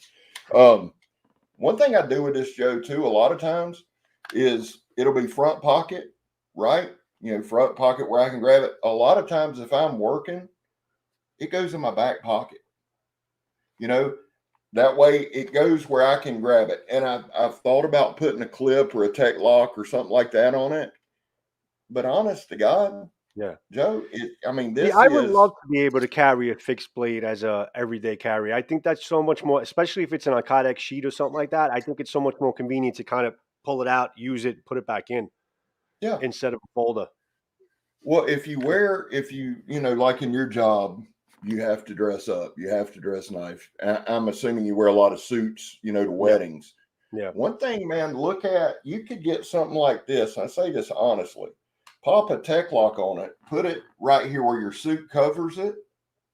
One thing I do with this, Joe, too, a lot of times is it'll be front pocket, right? Front pocket where I can grab it. A lot of times, if I'm working, it goes in my back pocket. That way it goes where I can grab it. And I've thought about putting a clip or a tech lock or something like that on it. But honest to God, Yeah. Joe, I would love to be able to carry a fixed blade as a everyday carry. I think that's so much more, especially if it's an Kydex sheet or something like that. I think it's so much more convenient to kind of pull it out, use it, put it back in, Yeah. instead of a folder. Well, if you like in your job, you have to dress up. You have to dress nice. I'm assuming you wear a lot of suits, to weddings. Yeah. One thing, man, look at, you could get something like this. I say this honestly. Pop a tech lock on it. Put it right here where your suit covers it.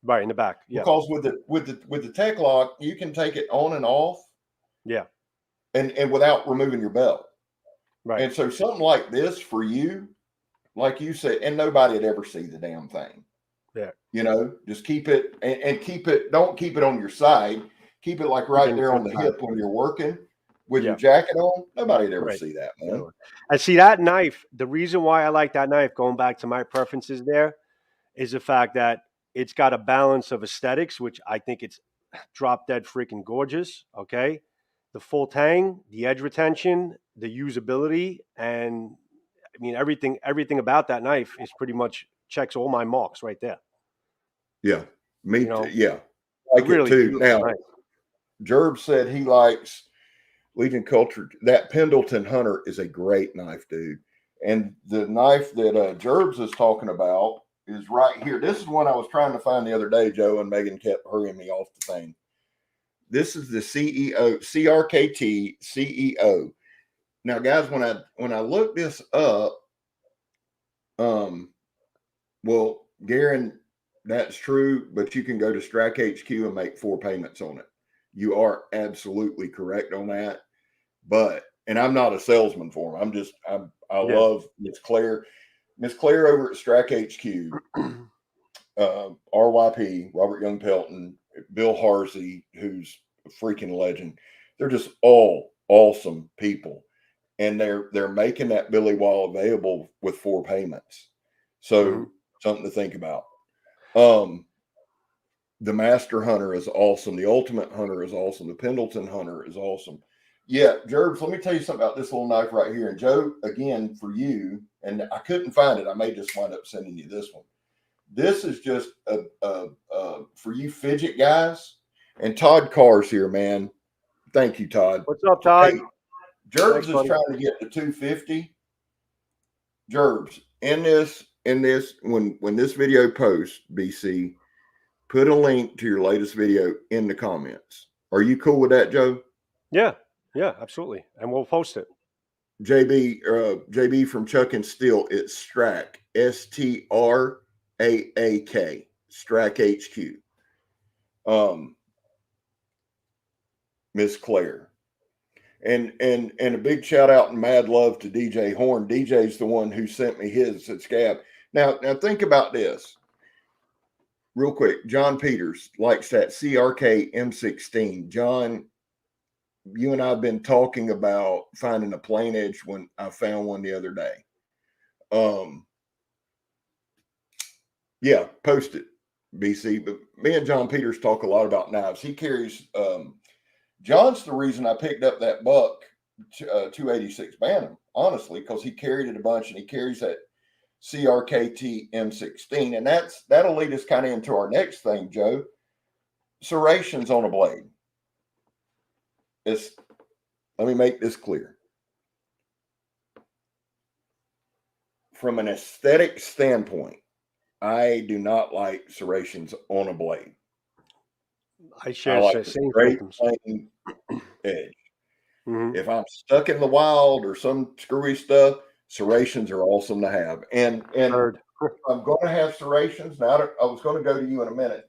Right in the back. Yeah. Because with the tech lock, you can take it on and off. Yeah. And without removing your belt. Right. And so something like this for you, like you said, and nobody would ever see the damn thing. Yeah. Just keep it and keep it. Don't keep it on your side. Keep it like right there on the hip when you're working with your jacket on. Nobody would ever see that, man. And see that knife, the reason why I like that knife, going back to my preferences there, is the fact that it's got a balance of aesthetics, which I think it's drop dead freaking gorgeous. Okay. The full tang, the edge retention, the usability, and I mean everything about that knife is pretty much checks all my marks right there. Yeah. Me too. Yeah. Like really it too. Now, Jerbs said he likes Legion Culture. That Pendleton Hunter is a great knife, dude. And the knife that Jerbs is talking about is right here. This is one I was trying to find the other day, Joe, and Megan kept hurrying me off the thing. This is the CEO, CRKT CEO. Now, guys, when I look this up, well, Garen, that's true, but you can go to Strack HQ and make 4 payments on it. You are absolutely correct on that. And I'm not a salesman for them. I love Miss Claire. Miss Claire over at Strack HQ, RYP, Robert Young Pelton, Bill Harsey, who's a freaking legend. They're just all awesome people. And they're making that Billy Wall available with 4 payments. So something to think about. The Master Hunter is awesome. The Ultimate Hunter is awesome. The Pendleton Hunter is awesome. Yeah, Jerbs, let me tell you something about this little knife right here. And Joe, again, for you, and I couldn't find it. I may just wind up sending you this one. This is just for you fidget guys. And Todd Carr's here, man. Thank you, Todd. What's up, Todd? Hey, Jerbs is trying to get to 250. Jerbs, in this, when this video posts, BC, put a link to your latest video in the comments. Are you cool with that, Joe? Yeah, absolutely. And we'll post it. JB from Chuck and Steel, it's Strack, STRAAK, Strack HQ. Miss Claire. And a big shout out and mad love to DJ Horn. DJ's the one who sent me his at Scab. Now think about this real quick. John Peters likes that CRK M16. John, you and I have been talking about finding a plain edge when I found one the other day. Yeah, post it, BC. But me and John Peters talk a lot about knives. He carries John's the reason I picked up that buck 286 Bantam, honestly, because he carried it a bunch, and he carries that CRKT M16, and that'll lead us kind of into our next thing, Joe. Serrations on a blade. Let me make this clear. From an aesthetic standpoint, I do not like serrations on a blade. I share the same plain edge. If I'm stuck in the wild or some screwy stuff, serrations are awesome to have. And I'm going to have serrations. Now, I was going to go to you in a minute.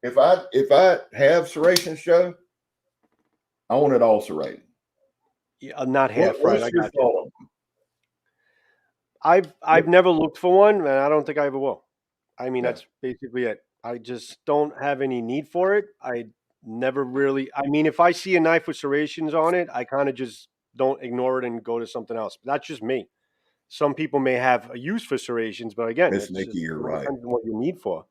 If I have serrations, Joe, I want it all serrated. Yeah, not half, right? I got you. I've never looked for one, and I don't think I ever will. I mean, that's basically it. I just don't have any need for it. I never really. I mean, if I see a knife with serrations on it, I kind of just don't ignore it and go to something else. But that's just me. Some people may have a use for serrations, but again, Miss Nikki, you're right. Depends on what you need for.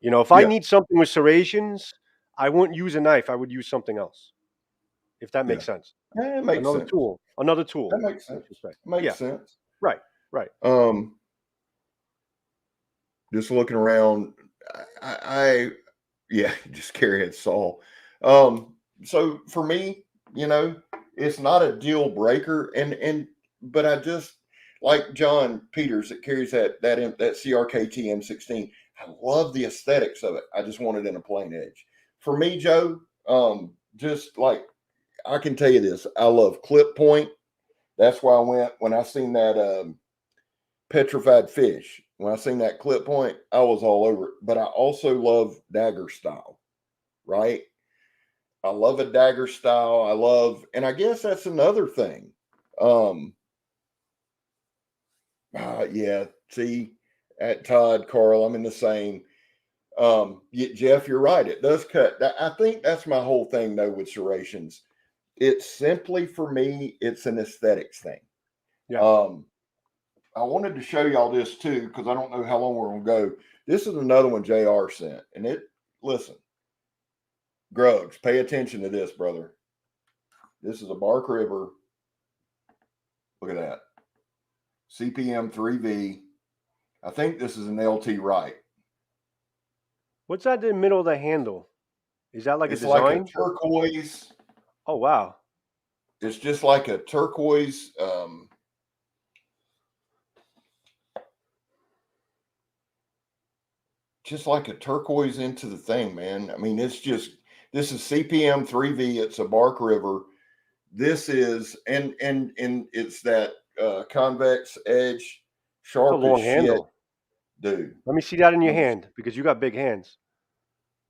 If I need something with serrations, I wouldn't use a knife. I would use something else. If that makes sense. Yeah, it makes another sense. tool. Another tool. That makes sense. Makes sense. Right. Just looking around, I just carrying Saul. So for me, it's not a deal breaker, but like John Peters that carries that CRKT M16. I love the aesthetics of it. I just want it in a plain edge. For me, Joe, just like I can tell you this, I love clip point. That's why I went when I seen that petrified fish. When I seen that clip point, I was all over it. But I also love dagger style, right? I love a dagger style. And I guess that's another thing. Yeah, see, at Todd, Carl, I'm in the same. Jeff, you're right. It does cut. I think that's my whole thing, though, with serrations. It's simply for me, it's an aesthetics thing. Yeah. I wanted to show y'all this too, because I don't know how long we're gonna go. This is another one JR sent. And listen, Grugs, pay attention to this, brother. This is a Bark River. Look at that. CPM 3V. I think this is an LT right. What's that in the middle of the handle? Is that like It's a design? like a turquoise. Oh, wow. It's just like a turquoise. Just like a turquoise into the thing, man. I mean, this is CPM 3V. It's a Bark River. This is, and it's that convex edge, sharp It's a long as shit, handle. dude. Let me see that in your hand, because you got big hands.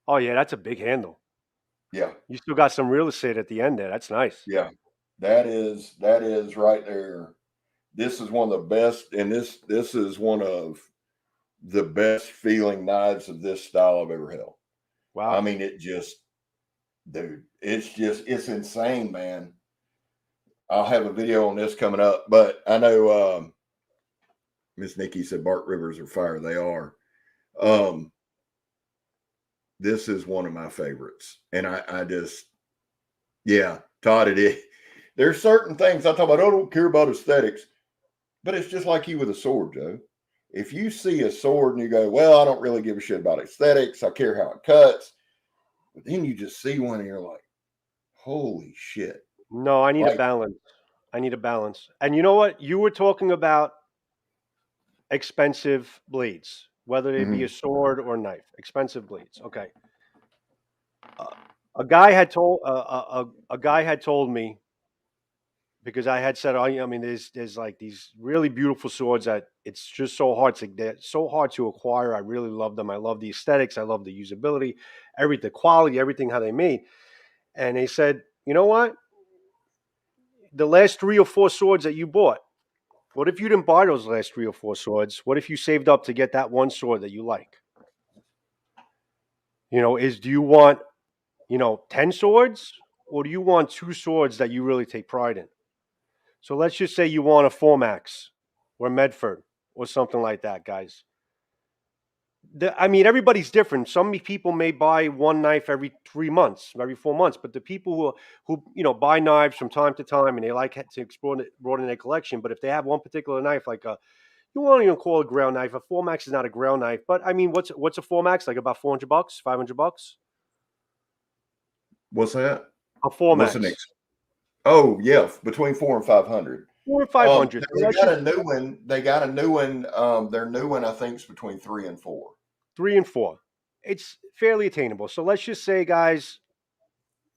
Oh, yeah, that's a big handle. Yeah. You still got some real estate at the end there. That's nice. Yeah. That is right there. This is one of the best, and this is one of the best feeling knives of this style I've ever held. Wow. I mean, dude, it's insane, man. I'll have a video on this coming up, but I know Miss Nikki said Bark Rivers are fire. They are. This is one of my favorites. And I just, yeah, Todd, it is. There's certain things I talk about, I don't care about aesthetics, but it's just like you with a sword, Joe. If you see a sword and you go, well, I don't really give a shit about aesthetics, I care how it cuts. But then you just see one and you're like, holy shit. No, I need a balance. I need a balance. And you know what? You were talking about expensive blades, whether it be a sword or a knife. Expensive blades. Okay. A guy had told me, because I had said, I mean, there's like these really beautiful swords that it's just so hard to acquire. I really love them. I love the aesthetics. I love the usability, the quality, everything how they made. And they said, you know what? The last 3 or 4 swords that you bought, what if you didn't buy those last 3 or 4 swords? What if you saved up to get that one sword that you like? Do you want, 10 swords, or do you want 2 swords that you really take pride in? So let's just say you want a Formax or Medford or something like that, guys. I mean, everybody's different. Some people may buy one knife every 3 months, every 4 months, but the people who buy knives from time to time and they like to broaden their collection, but if they have one particular knife, like you won't even call it a grail knife. A Formax is not a grail knife, but I mean, what's a Formax? Like about $400, $500? What's that? A Formax. What's the next? Oh yeah, between 400 and 500. 400 and 500. They got a new one. They got a new one. Their new one, I think, is between 3 and 4. 3 and 4. It's fairly attainable. So let's just say, guys,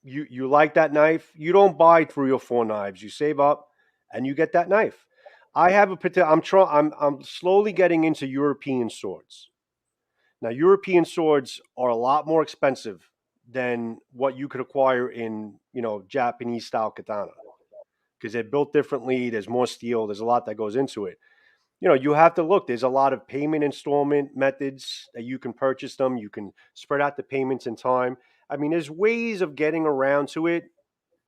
you like that knife. You don't buy 3 or 4 knives. You save up and you get that knife. I have I'm slowly getting into European swords. Now, European swords are a lot more expensive than what you could acquire in, Japanese style katana, because they're built differently. There's more steel. There's a lot that goes into it. You have to look. There's a lot of payment installment methods that you can purchase them. You can spread out the payments in time. I mean, there's ways of getting around to it,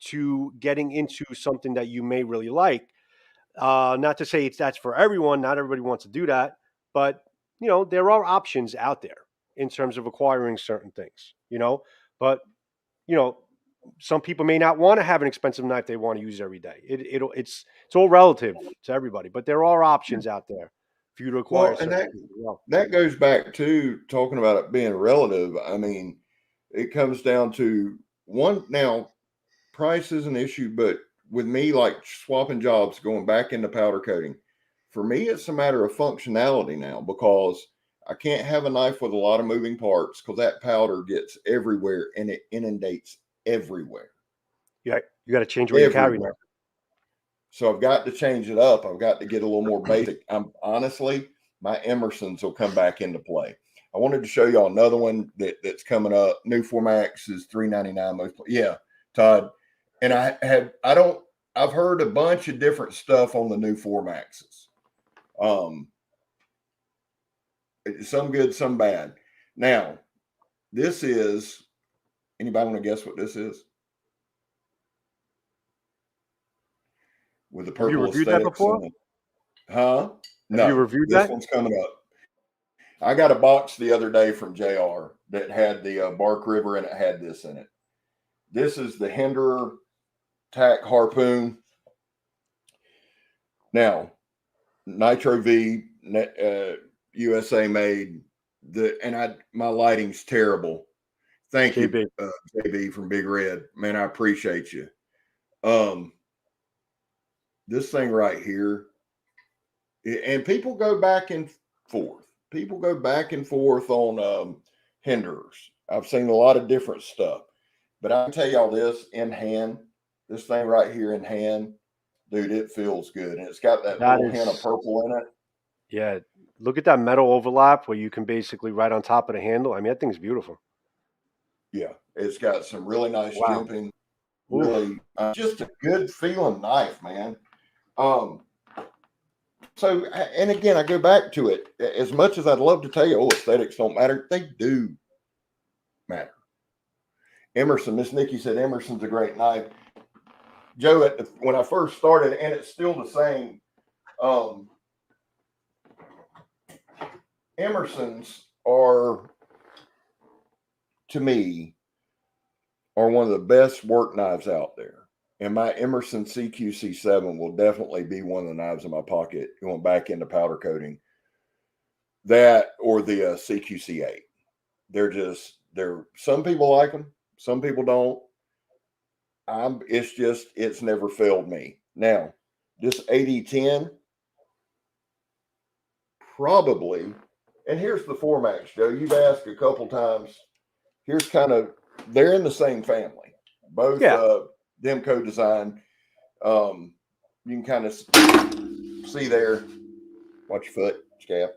to getting into something that you may really like. Not to say that's for everyone. Not everybody wants to do that, but there are options out there in terms of acquiring certain things. But some people may not want to have an expensive knife they want to use every day. It's all relative to everybody, but there are options out there for you to acquire. Well, and that goes back to talking about it being relative. I mean, it comes down to one. Now, price is an issue, but with me, like swapping jobs, going back into powder coating, For me, it's a matter of functionality now, because I can't have a knife with a lot of moving parts, because that powder gets everywhere and it inundates everywhere. You got to change what you carry now. So I've got to change it up. I've got to get a little more basic. Honestly, my Emersons will come back into play. I wanted to show y'all another one that's coming up. New Formax is $3.99 most. Yeah, Todd. And I've heard a bunch of different stuff on the new Formaxes. Some good, some bad. Now, this is, anybody want to guess what this is? With the purple. Have you reviewed that before? Huh? No. Have you reviewed this that? One's coming up. I got a box the other day from JR that had the Bark River, and it had this in it. This is the Hinderer Tack Harpoon. Now, Nitro V, USA made. My lighting's terrible. Thank you, JB from Big Red. Man, I appreciate you. This thing right here, and people go back and forth. People go back and forth on Hinderers. I've seen a lot of different stuff, but I can tell y'all this in hand, this thing right here in hand, dude, it feels good, and it's got that little hint of purple in it. Yeah, look at that metal overlap where you can basically right on top of the handle. I mean, that thing's beautiful. Yeah, it's got some really nice jimping. Really, just a good feeling knife, man. So, and again, I go back to it. As much as I'd love to tell you, aesthetics don't matter, they do matter. Emerson, Miss Nikki said Emerson's a great knife. Joe, when I first started, and it's still the same, Emersons are, to me, are one of the best work knives out there. And my Emerson CQC7 will definitely be one of the knives in my pocket going back into powder coating. That or the CQC8. They're some people like them, some people don't. It's never failed me. Now, this 8010, probably, and here's the Formax, Joe. You've asked a couple times. Here's they're in the same family. Both Demco design. You can kind of see there. Watch your foot, Scab.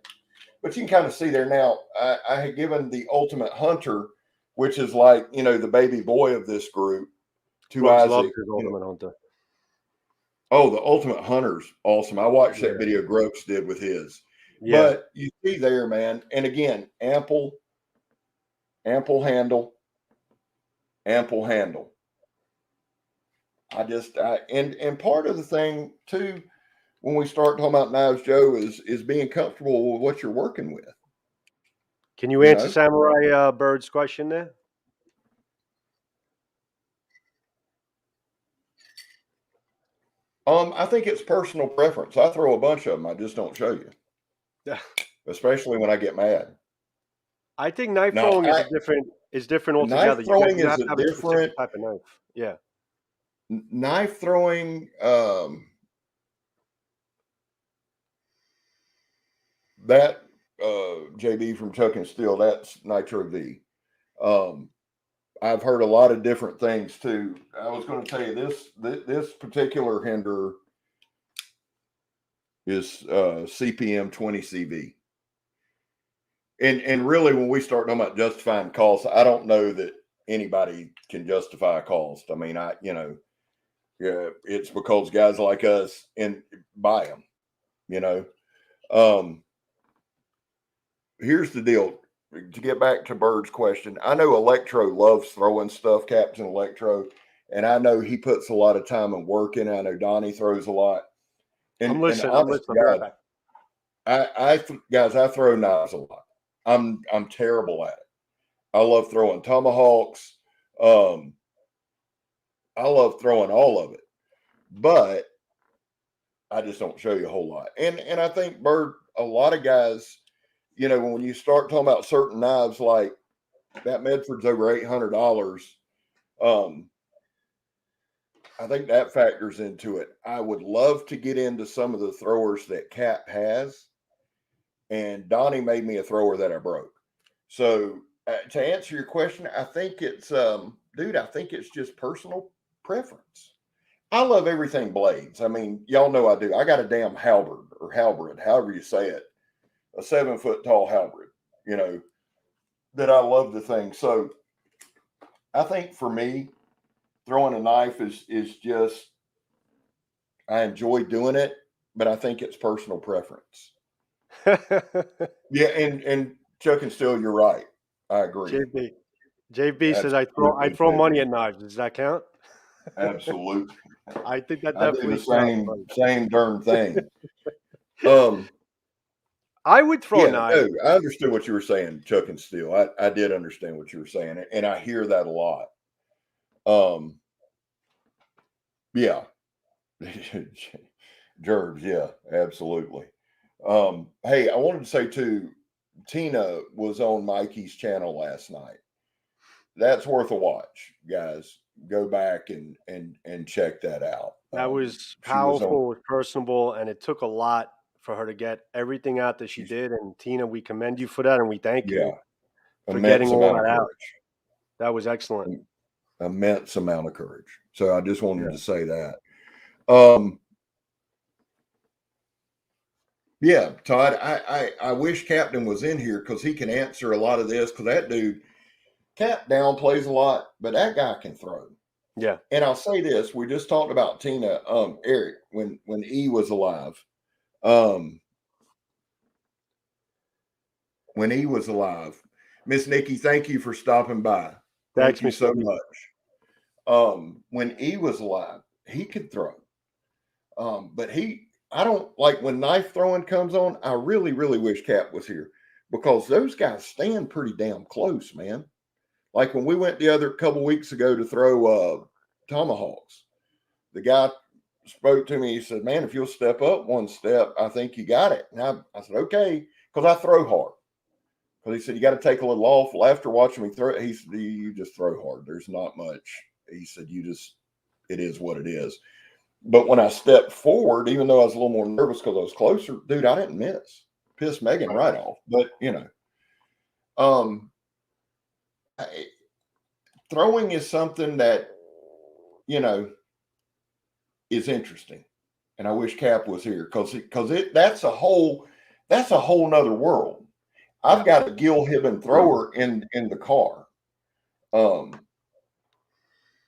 But you can kind of see there now. I had given the Ultimate Hunter, which is like, the baby boy of this group, to Isaac. Ultimate Hunter. Oh, the Ultimate Hunter's awesome. I watched that video Gropes did with his. Yeah. But you see there, man. And again, ample handle. And part of the thing too, when we start talking about knives, Joe, is being comfortable with what you're working with. Can you answer Samurai Bird's question there? I think it's personal preference. I throw a bunch of them. I just don't show you. Yeah. Especially when I get mad. I think knife throwing is different altogether. Knife throwing is a different type of knife. Yeah. Knife throwing, that JB from Chuck and Steel, that's Nitro V. I've heard a lot of different things too. I was going to tell you this particular Hinderer is CPM 20 CV. And really, when we start talking about justifying costs, I don't know that anybody can justify a cost. I mean, it's because guys like us buy them, Here's the deal. To get back to Bird's question, I know Electro loves throwing stuff, Captain Electro, and I know he puts a lot of time and work in. I know Donnie throws a lot. I'm listening. God, I throw knives a lot. I'm terrible at it. I love throwing tomahawks. I love throwing all of it, but I just don't show you a whole lot. And I think Bird, a lot of guys, when you start talking about certain knives, like that Medford's over $800. I think that factors into it. I would love to get into some of the throwers that Cap has, and Donnie made me a thrower that I broke. So to answer your question, I think it's, dude, I think it's just personal preference. I love everything blades. I mean, y'all know I do. I got a damn halberd, however you say it, a 7-foot tall halberd, you know, that I love the thing. So I think for me, throwing a knife is just, I enjoy doing it, but I think it's personal preference. Yeah, and Chuck and Still, you're right. I agree. JB says I Absolutely, throw money JB. at knives. Does that count? Absolutely. I think that I do the definitely counts. same darn thing. Um, I would throw yeah, knives. no, I understood what you were saying, Chuck and Steel. I did understand what you were saying, and I hear that a lot. Yeah. Jerbs, yeah, absolutely. Hey, I wanted to say too, Tina was on Mikey's channel last night. That's worth a watch, guys. Go back and check that out. That was She was on, powerful, it was personable, and it took a lot for her to get everything out that she did. And Tina, we commend you for that, and we thank yeah, you for getting immense all amount of that out. courage. That was excellent. Immense amount of courage. So I just wanted to say that. Yeah, Todd, I wish Captain was in here because he can answer a lot of this, because that dude, Cap downplays a lot, but that guy can throw. Yeah. And I'll say this, we just talked about Tina, Eric, when E was alive. When E was alive. Miss Nikki, thank you for stopping by. Thank you so much. When E was alive, he could throw. But I don't like when knife throwing comes on. I really, really wish Cap was here, because those guys stand pretty damn close, man. Like when we went the other couple weeks ago to throw tomahawks, the guy spoke to me. He said, "Man, if you'll step up one step, I think you got it." And I said, "Okay," because I throw hard. Because he said, "You got to take a little off." Well, after watching me throw, he said, "You just throw hard. There's not much." He said, it is what it is." But when I stepped forward, even though I was a little more nervous because I was closer, dude, I didn't miss. Pissed Megan right off. But, throwing is something that, is interesting. And I wish Cap was here because that's a whole nother world. I've got a Gil Hibben thrower in the car.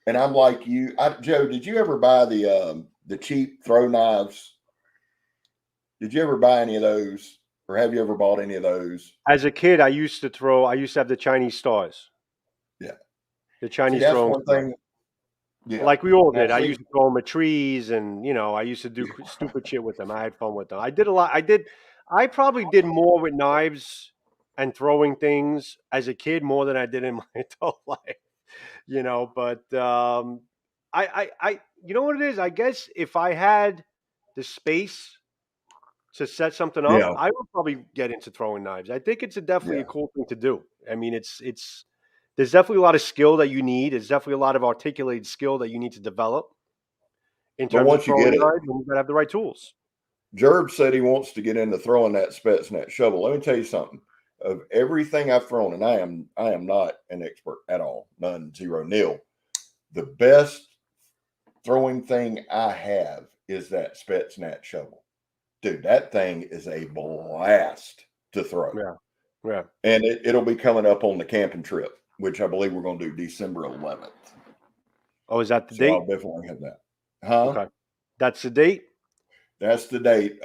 And I'm like you, Joe, did you ever buy the cheap throw knives? Did you ever buy any of those, or have you ever bought any of those? As a kid, I used to have the Chinese stars. Yeah. The Chinese that's throwing one thing. Yeah. Like we all did. Now, I used to throw them at trees, and I used to do stupid shit with them. I had fun with them. I did a lot. I probably did more with knives and throwing things as a kid more than I did in my adult life. But you know what it is? I guess if I had the space to set something up, yeah, I would probably get into throwing knives. I think it's definitely yeah. a cool thing to do. I mean, there's definitely a lot of skill that you need. There's definitely a lot of articulated skill that you need to develop in But terms of once you throwing get it, knives, and you gotta have the right tools. Jerb said he wants to get into throwing that Spetsnaz shovel. Let me tell you something. Of everything I've thrown, and I am not an expert at all, none, zero, nil. The best throwing thing I have is that Spetsnaz shovel. Dude, that thing is a blast to throw. Yeah. And it'll be coming up on the camping trip, which I believe we're going to do December 11th. Oh, is that the So date? I'll definitely have that. Huh? Okay. That's the date? That's the date.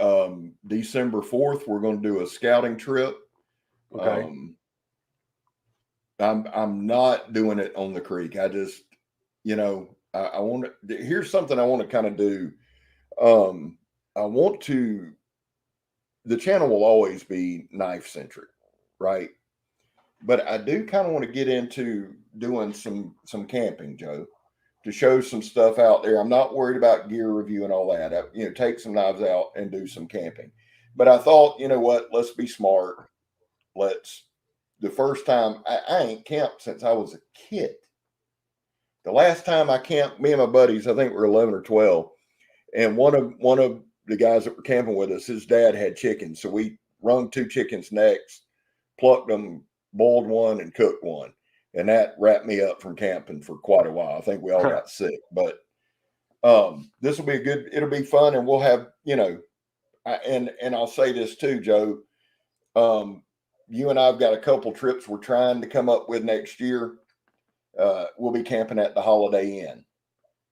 December 4th, we're going to do a scouting trip. Okay. I'm not doing it on the creek. I just, I want to, here's something I want to kind of do. The channel will always be knife centric, right? But I do kind of want to get into doing some camping, Joe, to show some stuff out there. I'm not worried about gear review and all that. Take some knives out and do some camping. But I thought, you know what? Let's be smart. The first time I ain't camped since I was a kid. the last time I camped, me and my buddies, I think we were 11 or 12, and one of the guys that were camping with us, his dad had chickens, so we wrung 2 chickens' necks, plucked them, boiled one, and cooked one, and that wrapped me up from camping for quite a while. I think we all got sick, but this will be it'll be fun, and we'll have, and I'll say this too, Joe. You and I've got a couple trips we're trying to come up with next year. We'll be camping at the Holiday Inn.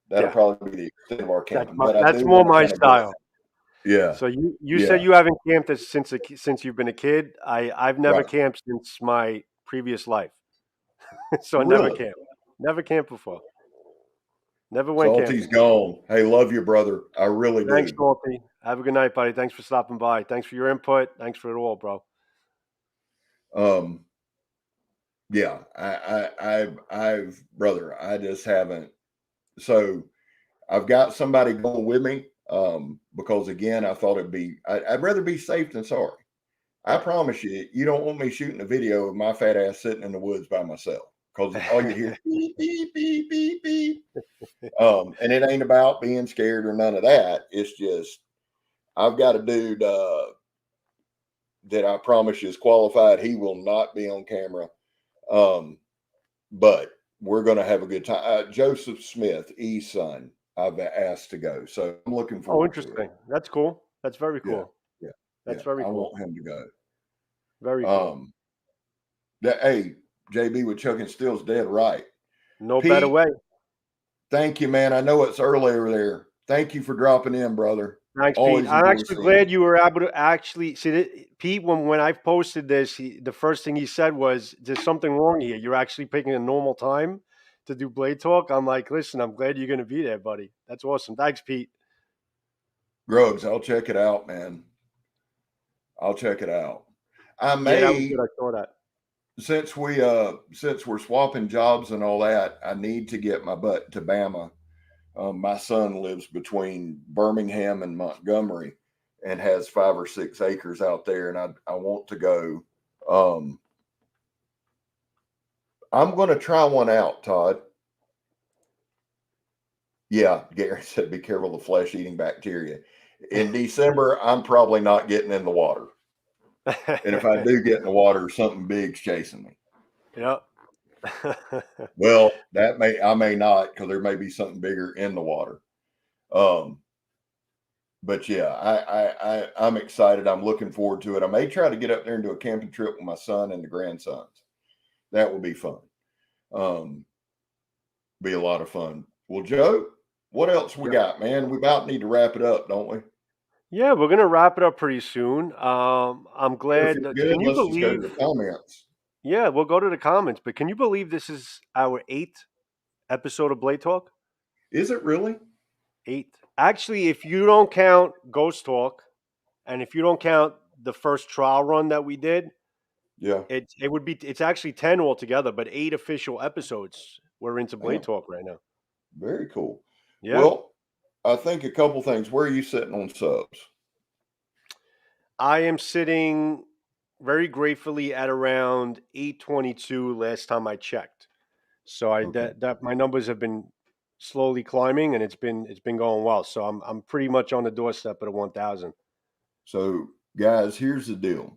That'll probably be the extent of our camping. That's more my style. Yeah. So you said you haven't camped since you've been a kid. I've never camped since my previous life. So I never camped. Never camped before. Never went Salty's camping. gone. Hey, love you, brother. I really do. Thanks, Salty. Have a good night, buddy. Thanks for stopping by. Thanks for your input. Thanks for it all, bro. Yeah, I've brother, I just haven't. So I've got somebody going with me. Because again, I thought I'd rather be safe than sorry. I promise you don't want me shooting a video of my fat ass sitting in the woods by myself, because all you hear is beep, beep, beep, beep, beep. And it ain't about being scared or none of that. It's just, I've got a dude that I promise you is qualified. He will not be on camera. But we're going to have a good time. Joseph Smith, E's son, I've asked to go. So I'm looking forward. Oh, interesting. That's cool. That's very cool. Yeah. That's very cool. I want him to go. Very cool. Hey, JB with Chuck and Steele's dead right. No Pete, better way. Thank you, man. I know it's early over there. Thank you for dropping in, brother. Thanks, Pete. I'm actually glad you were able to actually see Pete, when I posted this, the first thing he said was, there's something wrong here. You're actually picking a normal time to do Blade Talk. I'm like, listen, I'm glad you're going to be there, buddy. That's awesome. Thanks, Pete. Grugs, I'll check it out, man. I'll check it out. I may, that was good. I saw that. Since we're swapping jobs and all that, I need to get my butt to Bama. My son lives between Birmingham and Montgomery and has 5 or 6 acres out there, and I want to go. I'm going to try one out, Todd. Yeah, Gary said, be careful of the flesh-eating bacteria. In December, I'm probably not getting in the water. And if I do get in the water, something big's chasing me. Yep. Well, I may not, because there may be something bigger in the water. But yeah, I'm excited. I'm looking forward to it. I may try to get up there and do a camping trip with my son and the grandsons. That would be fun. Be a lot of fun. Well, Joe, what else we got, man? We about need to wrap it up, don't we? Yeah, we're gonna wrap it up pretty soon. I'm glad. Can you believe? Just go to the comments. Yeah, we'll go to the comments. But can you believe this is our 8th episode of Blade Talk? Is it really? 8. Actually, if you don't count Ghost Talk, and if you don't count the first trial run that we did, it's actually 10 altogether. But 8 official episodes. We're into Blade Talk right now. Very cool. Yeah. Well, I think a couple things. Where are you sitting on subs? I am sitting very gratefully at around 822 last time I checked. So that my numbers have been slowly climbing, and it's been going well. So I'm pretty much on the doorstep of the 1,000. So guys, here's the deal.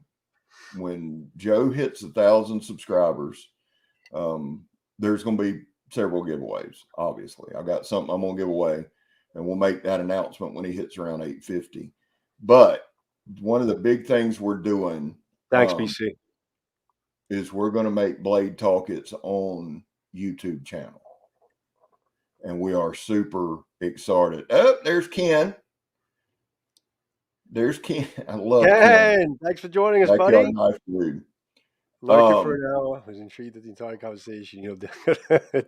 When Joe hits 1,000 subscribers, there's going to be several giveaways. Obviously, I got something I'm going to give away, and we'll make that announcement when he hits around 850. But one of the big things we're doing, thanks, BC, is we're going to make Blade Talk its own YouTube channel, and we are super excited. Oh, there's Ken. There's Ken. I love Ken. Thanks for joining us, buddy. Knife dude. Lurking for an hour. I was intrigued at the entire conversation.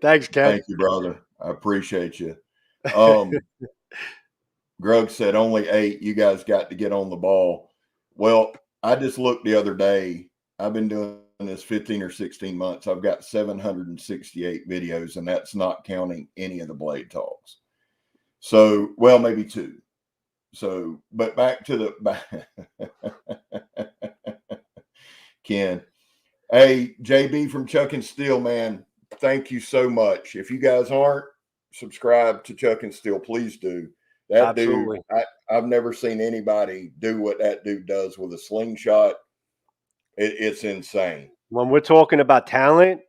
Thanks, Ken. Thank you, brother. I appreciate you. Grug said only 8. You guys got to get on the ball. Well, I just looked the other day. I've been doing this 15 or 16 months. I've got 768 videos, and that's not counting any of the Blade Talks. So, well, maybe 2. So, but back to the Ken. Hey, JB from Chuck and Steele, man. thank you so much. If you guys aren't subscribed to Chuck and Steel, please do. That Absolutely. dude, I've never seen anybody do what that dude does with a slingshot. It's insane. When we're talking about talent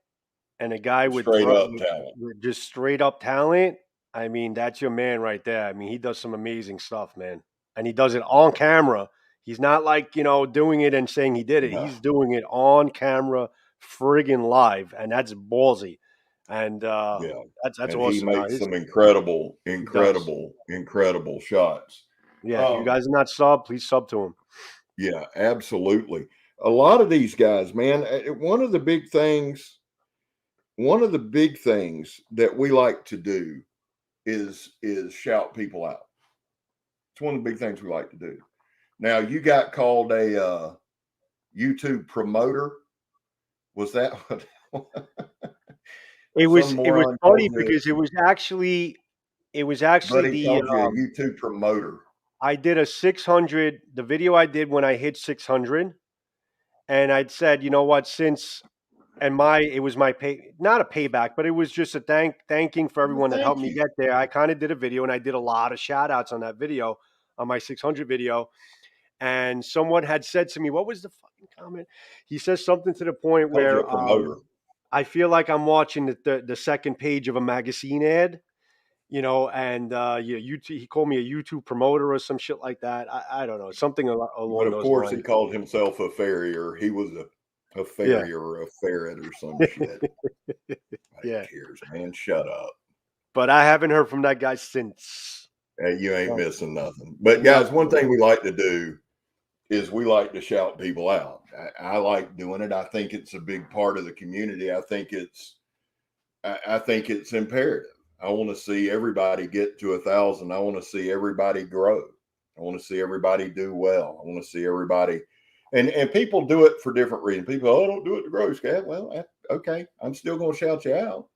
and a guy with Straight up talent. just straight up talent, I mean, that's your man right there. I mean, he does some amazing stuff, man. And he does it on camera. He's not like, doing it and saying he did it. No. He's doing it on camera, friggin' live. And that's ballsy. And that's and awesome. He makes some incredible shots. Yeah, if you guys are not sub, please sub to him. Yeah, absolutely. A lot of these guys, man, one of the big things that we like to do is shout people out. It's one of the big things we like to do. Now, you got called a YouTube promoter. Was that what? It was funny because it was actually Buddy the called you a YouTube promoter. I did a 600, the video I did when I hit 600, and I'd said, you know what, it was my not a payback, but it was just a thanking for everyone that helped me get there. I kind of did a video and I did a lot of shout outs on that video, on my 600 video. And someone had said to me, what was the fucking comment? He says something to the point where I feel like I'm watching the second page of a magazine ad, and he called me a YouTube promoter or some shit like that. I don't know, something along those lines. But of course, he called himself a farrier. He was a farrier or a ferret or some shit. Yeah. Cares, man. Shut up. But I haven't heard from that guy since. Hey, you ain't missing nothing. But guys, one thing we like to do is we like to shout people out. I like doing it. I think it's a big part of the community. I think it's imperative. I want to see everybody get to 1,000. I want to see everybody grow. I want to see everybody do well. I want to see everybody, and people do it for different reasons. People, don't do it to grow, Scab. Well, okay, I'm still going to shout you out.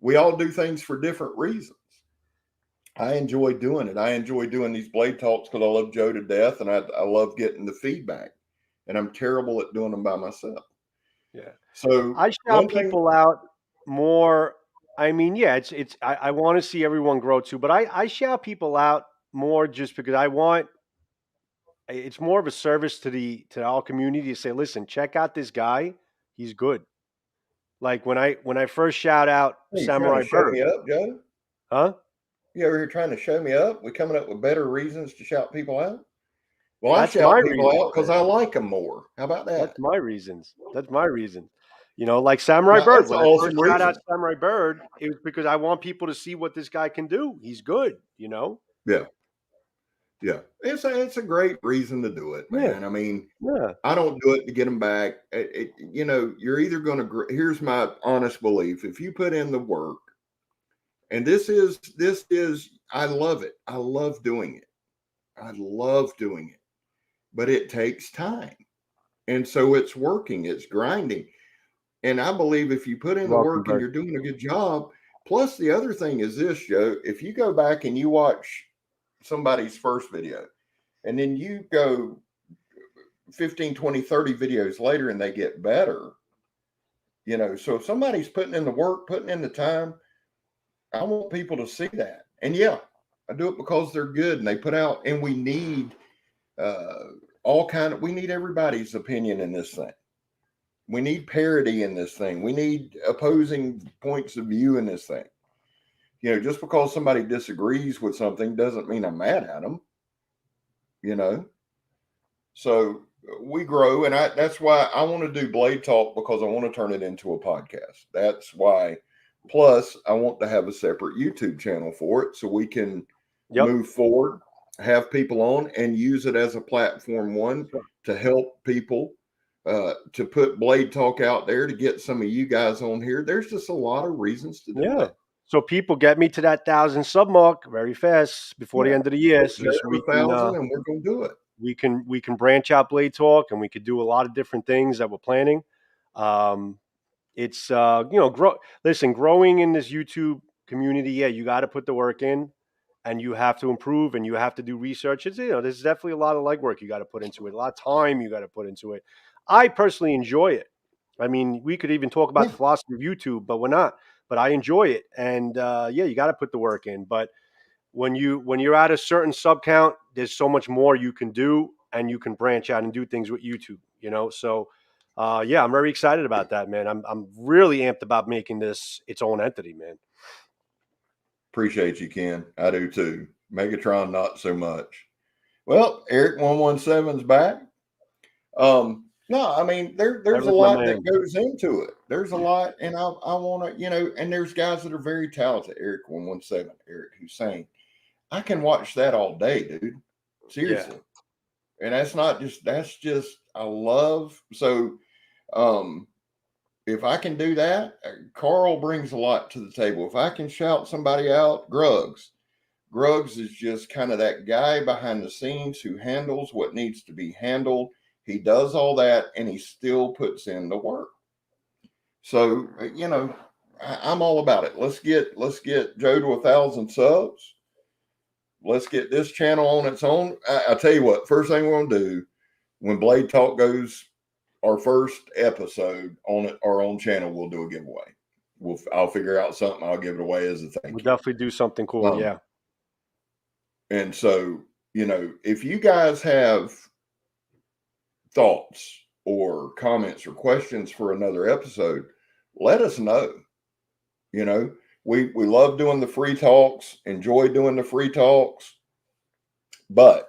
We all do things for different reasons. I enjoy doing it. I enjoy doing these blade talks because I love Joe to death, and I love getting the feedback. And I'm terrible at doing them by myself. Yeah. So I shout people out more. I mean, yeah, I want to see everyone grow too, but I shout people out more just because it's more of a service to our community to say, listen, check out this guy. He's good. Like when I first shout out Samurai Bird. Show me up, Joe? Huh? You over here trying to show me up? We coming up with better reasons to shout people out? Well, That's I shout people out because I like them more. How about that? That's my reasons. Like Samurai Bird. When I first shout out Samurai Bird, it was because I want people to see what this guy can do. He's good, Yeah. Yeah. It's a great reason to do it, man. Yeah. I mean, yeah. I don't do it to get them back. You're either going to, here's my honest belief. If you put in the work, and this is, I love it. I love doing it. But it takes time. And so it's working, it's grinding. And I believe if you put in the work and you're doing a good job, plus the other thing is this, Joe, if you go back and you watch somebody's first video and then you go 15, 20, 30 videos later and they get better, so if somebody's putting in the work, putting in the time, I want people to see that. And yeah, I do it because they're good and they put out, and we need we need everybody's opinion in this thing. We need parity in this thing. We need opposing points of view in this thing. Just because somebody disagrees with something doesn't mean I'm mad at them. So we grow, and that's why I want to do Blade Talk, because I want to turn it into a podcast. That's why. Plus, I want to have a separate YouTube channel for it so we can move forward, have people on, and use it as a platform, to help people, to put Blade Talk out there, to get some of you guys on here. There's just a lot of reasons to do it. So people, get me to that 1,000 sub mark very fast before the end of the year. So we can, and we're going to do it. We can branch out Blade Talk, and we could do a lot of different things that we're planning. It's growing in this YouTube community. Yeah, you got to put the work in, and you have to improve, and you have to do research. There's definitely a lot of legwork you got to put into it, a lot of time you got to put into it. I personally enjoy it. I mean, we could even talk about the philosophy of YouTube, but we're not. But I enjoy it, and yeah, you got to put the work in. But when you're at a certain sub count, there's so much more you can do, and you can branch out and do things with YouTube. So yeah, I'm very excited about that, man. I'm really amped about making this its own entity, man. Appreciate you, Ken. I do too. Megatron, not so much. Well, Eric 117's back. No, I mean there's a lot that goes into it. There's a lot, and I want to, and there's guys that are very talented. Eric 117, Eric Hussein. I can watch that all day, dude. Seriously. Yeah. And that's just I love. So if I can do that, Carl brings a lot to the table. If I can shout somebody out, Gruggs is just kind of that guy behind the scenes who handles what needs to be handled. He does all that, and he still puts in the work. So, I'm all about it. Let's get Joe to 1,000 subs. Let's get this channel on its own. I tell you what, first thing we're going to do when Blade Talk goes our first episode on our own channel, we'll do a giveaway. I'll figure out something. I'll give it away as a thank you. We'll definitely do something cool. Yeah. And so, if you guys have thoughts or comments or questions for another episode, let us know. We love doing the free talks, enjoy doing the free talks, but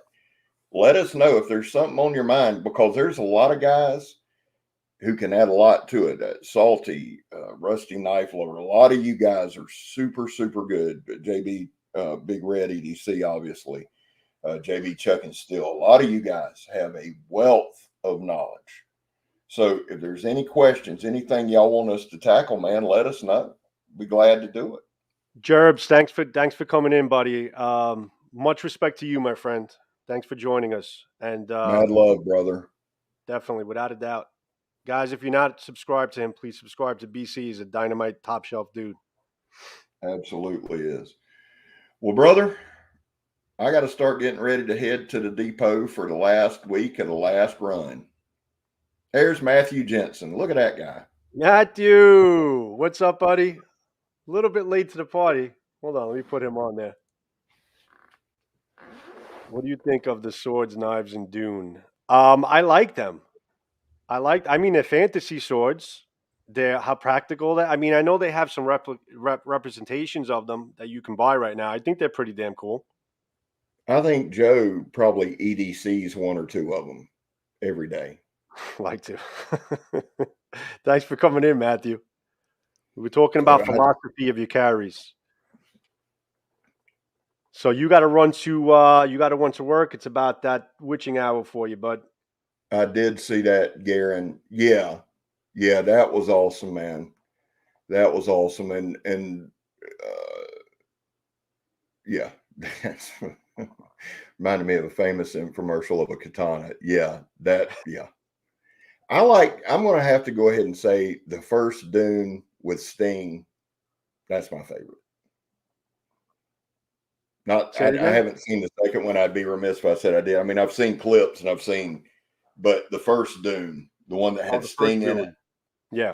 let us know if there's something on your mind, because there's a lot of guys who can add a lot to it. Salty, Rusty Knife Lover, a lot of you guys are super, super good. JB, Big Red EDC, obviously, JB Chuck and Steel. A lot of you guys have a wealth of knowledge. So if there's any questions, anything y'all want us to tackle, man, let us know. Be glad to do it. Jerbs, thanks for coming in, buddy. Much respect to you, my friend. Thanks for joining us. And mad love, brother. Definitely, without a doubt. Guys, if you're not subscribed to him, please subscribe to BC. He's a dynamite, top shelf dude. Absolutely is. Well, brother, I got to start getting ready to head to the depot for the last week of the last run. There's Matthew Jensen. Look at that guy. Matthew, what's up, buddy? A little bit late to the party. Hold on, let me put him on there. What do you think of the swords, knives, and Dune? I like them. They're fantasy swords. They're how practical that. I mean, I know they have some representations of them that you can buy right now. I think they're pretty damn cool. I think Joe probably EDCs one or two of them every day. Like to. Thanks for coming in, Matthew. We were talking about philosophy of your carries. So you got to run to work. It's about that witching hour for you, bud. I did see that, Garen. Yeah, that was awesome, man. That was awesome, and yeah, that's reminded me of a famous infomercial of a katana. Yeah. I'm going to have to go ahead and say the first Dune with Sting. That's my favorite. I haven't seen the second one. I'd be remiss if I said I did. I mean, I've seen clips but the first Dune, the one that had Sting in it. Yeah.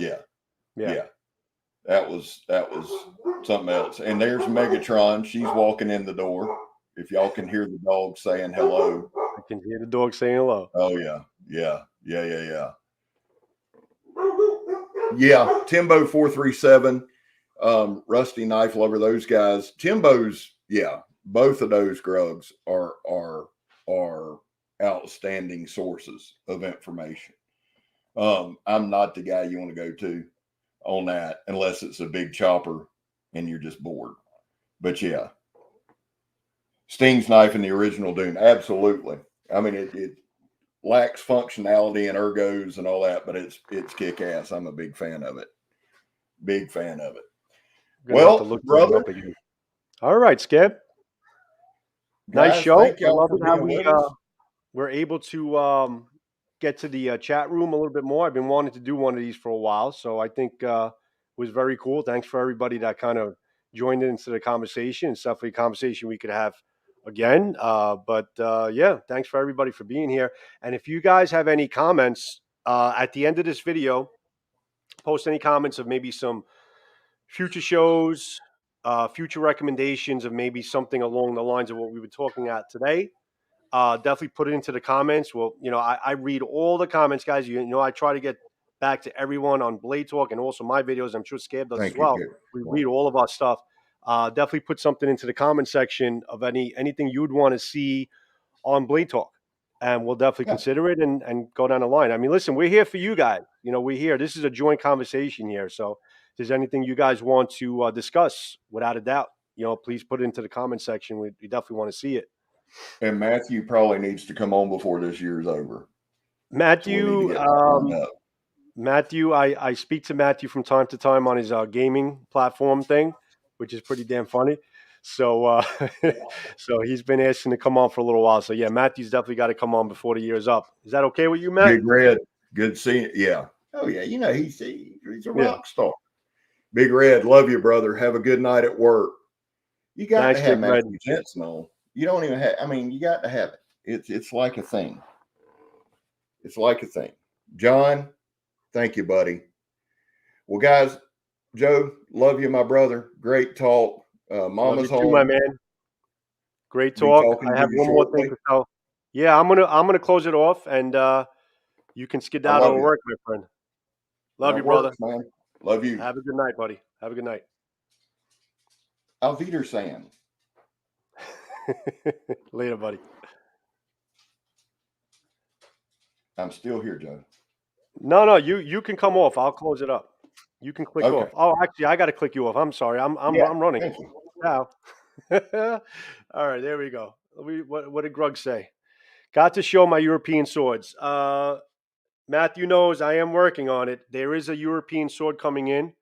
That was something else. And there's Megatron. She's walking in the door. If y'all can hear the dog saying hello. I can hear the dog saying hello. Oh yeah. Yeah, Timbo 437, Rusty Knife Lover, those guys. Timbo's, both of those Gruggs are outstanding sources of information. I'm not the guy you want to go to on that unless it's a big chopper and you're just bored. But yeah, Sting's knife in the original Dune, absolutely. I mean, it lacks functionality and ergos and all that, but it's kick-ass. I'm a big fan of it. Well, brother. All right, Scab. Nice show. I love it how we're able to get to the chat room a little bit more. I've been wanting to do one of these for a while, so I think it was very cool. Thanks for everybody that kind of joined into the conversation. It's definitely a conversation we could have again. Yeah, thanks for everybody for being here. And if you guys have any comments at the end of this video, post any comments of maybe some future shows, future recommendations of maybe something along the lines of what we were talking at today. Definitely put it into the comments. Well, I read all the comments, guys. I try to get back to everyone on Blade Talk and also my videos. I'm sure Scab does as Thank you. well. Good. We read all of our stuff. Definitely put something into the comment section of anything you'd want to see on Blade Talk. And we'll definitely consider it and go down the line. I mean, listen, we're here for you guys. We're here. This is a joint conversation here. So if there's anything you guys want to discuss, without a doubt, please put it into the comment section. We definitely want to see it. And Matthew probably needs to come on before this year's over. Matthew, I speak to Matthew from time to time on his gaming platform thing, which is pretty damn funny. So, so he's been asking to come on for a little while. So yeah, Matthew's definitely got to come on before the year's up. Is that okay with you, Matt? Big Red, good seeing you. Yeah. Oh yeah, he's a rock star. Big Red, love you, brother. Have a good night at work. You got to have Matthew Jensen on. You don't even have. I mean, you got to have it. It's like a thing. It's like a thing. John, thank you, buddy. Well, guys, Joe, love you, my brother. Great talk. Mama's home, my man. Great talk. I have one more thing to tell. Yeah, I'm gonna close it off, and you can skedaddle to work, my friend. Love you, brother. Man. Love you. Have a good night, buddy. Have a good night. Auf Wiedersehen. Later, buddy. I'm still here, Joe. No, you can come off. I'll close it up. You can click off. Oh, actually, I got to click you off. I'm sorry. I'm running. Thank you. Now. All right, there we go. What did Grug say? Got to show my European swords. Matthew knows I am working on it. There is a European sword coming in.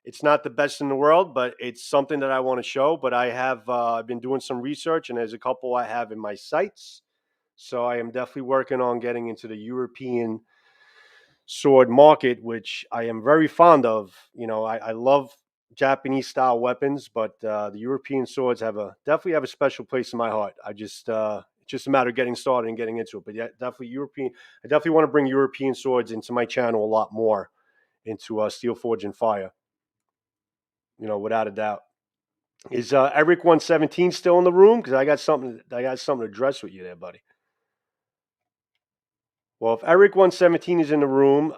It's not the best in the world, but it's something that I want to show. But I have I've been doing some research, and there's a couple I have in my sights. So I am definitely working on getting into the European sword market, which I am very fond of. I love Japanese style weapons, but the European swords definitely have a special place in my heart. It's just a matter of getting started and getting into it. But yeah, definitely European. I definitely want to bring European swords into my channel a lot more, into Steel Forge and Fire. Without a doubt. Is Eric 117 still in the room? Because I got something to address with you there, buddy. Well, if Eric 117 is in the room,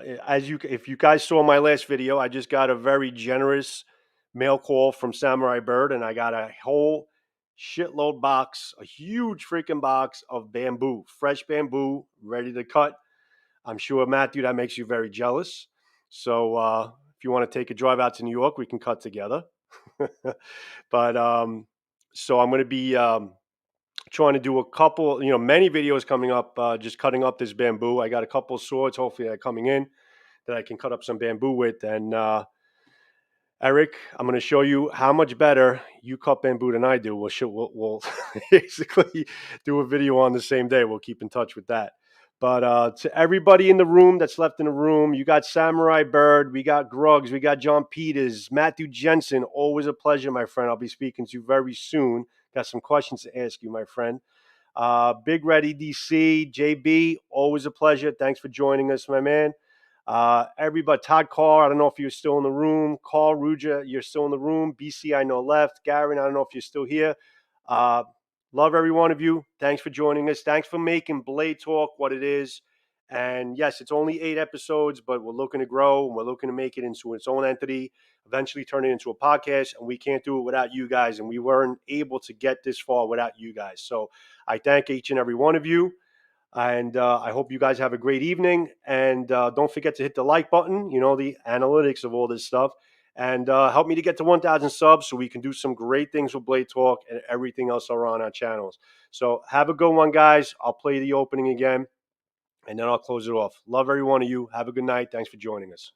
if you guys saw my last video, I just got a very generous mail call from Samurai Bird, and I got a whole shitload box, a huge freaking box of bamboo, fresh bamboo, ready to cut. I'm sure, Matthew, that makes you very jealous. So if you want to take a drive out to New York, we can cut together. But so I'm going to be trying to do a couple, many videos coming up, just cutting up this bamboo. I got a couple of swords, hopefully, that are coming in that I can cut up some bamboo with. And Eric, I'm going to show you how much better you cut bamboo than I do. We'll basically do a video on the same day. We'll keep in touch with that. But to everybody in the room that's left in the room, you got Samurai Bird, we got Gruggs, we got John Peters, Matthew Jensen. Always a pleasure, my friend. I'll be speaking to you very soon. Got some questions to ask you, my friend. Big Red EDC, JB, always a pleasure. Thanks for joining us, my man. Everybody, Todd Carr, I don't know if you're still in the room. Carl Ruja, you're still in the room. BC, I know left. Garen, I don't know if you're still here. Love every one of you. Thanks for joining us. Thanks for making Blade Talk what it is. And yes, it's only 8 episodes, but we're looking to grow, and we're looking to make it into its own entity, eventually turn it into a podcast, and we can't do it without you guys, and we weren't able to get this far without you guys. So I thank each and every one of you, and I hope you guys have a great evening, and don't forget to hit the like button, the analytics of all this stuff, and help me to get to 1,000 subs so we can do some great things with Blade Talk and everything else around our channels. So have a good one, guys. I'll play the opening again, and then I'll close it off. Love every one of you. Have a good night. Thanks for joining us.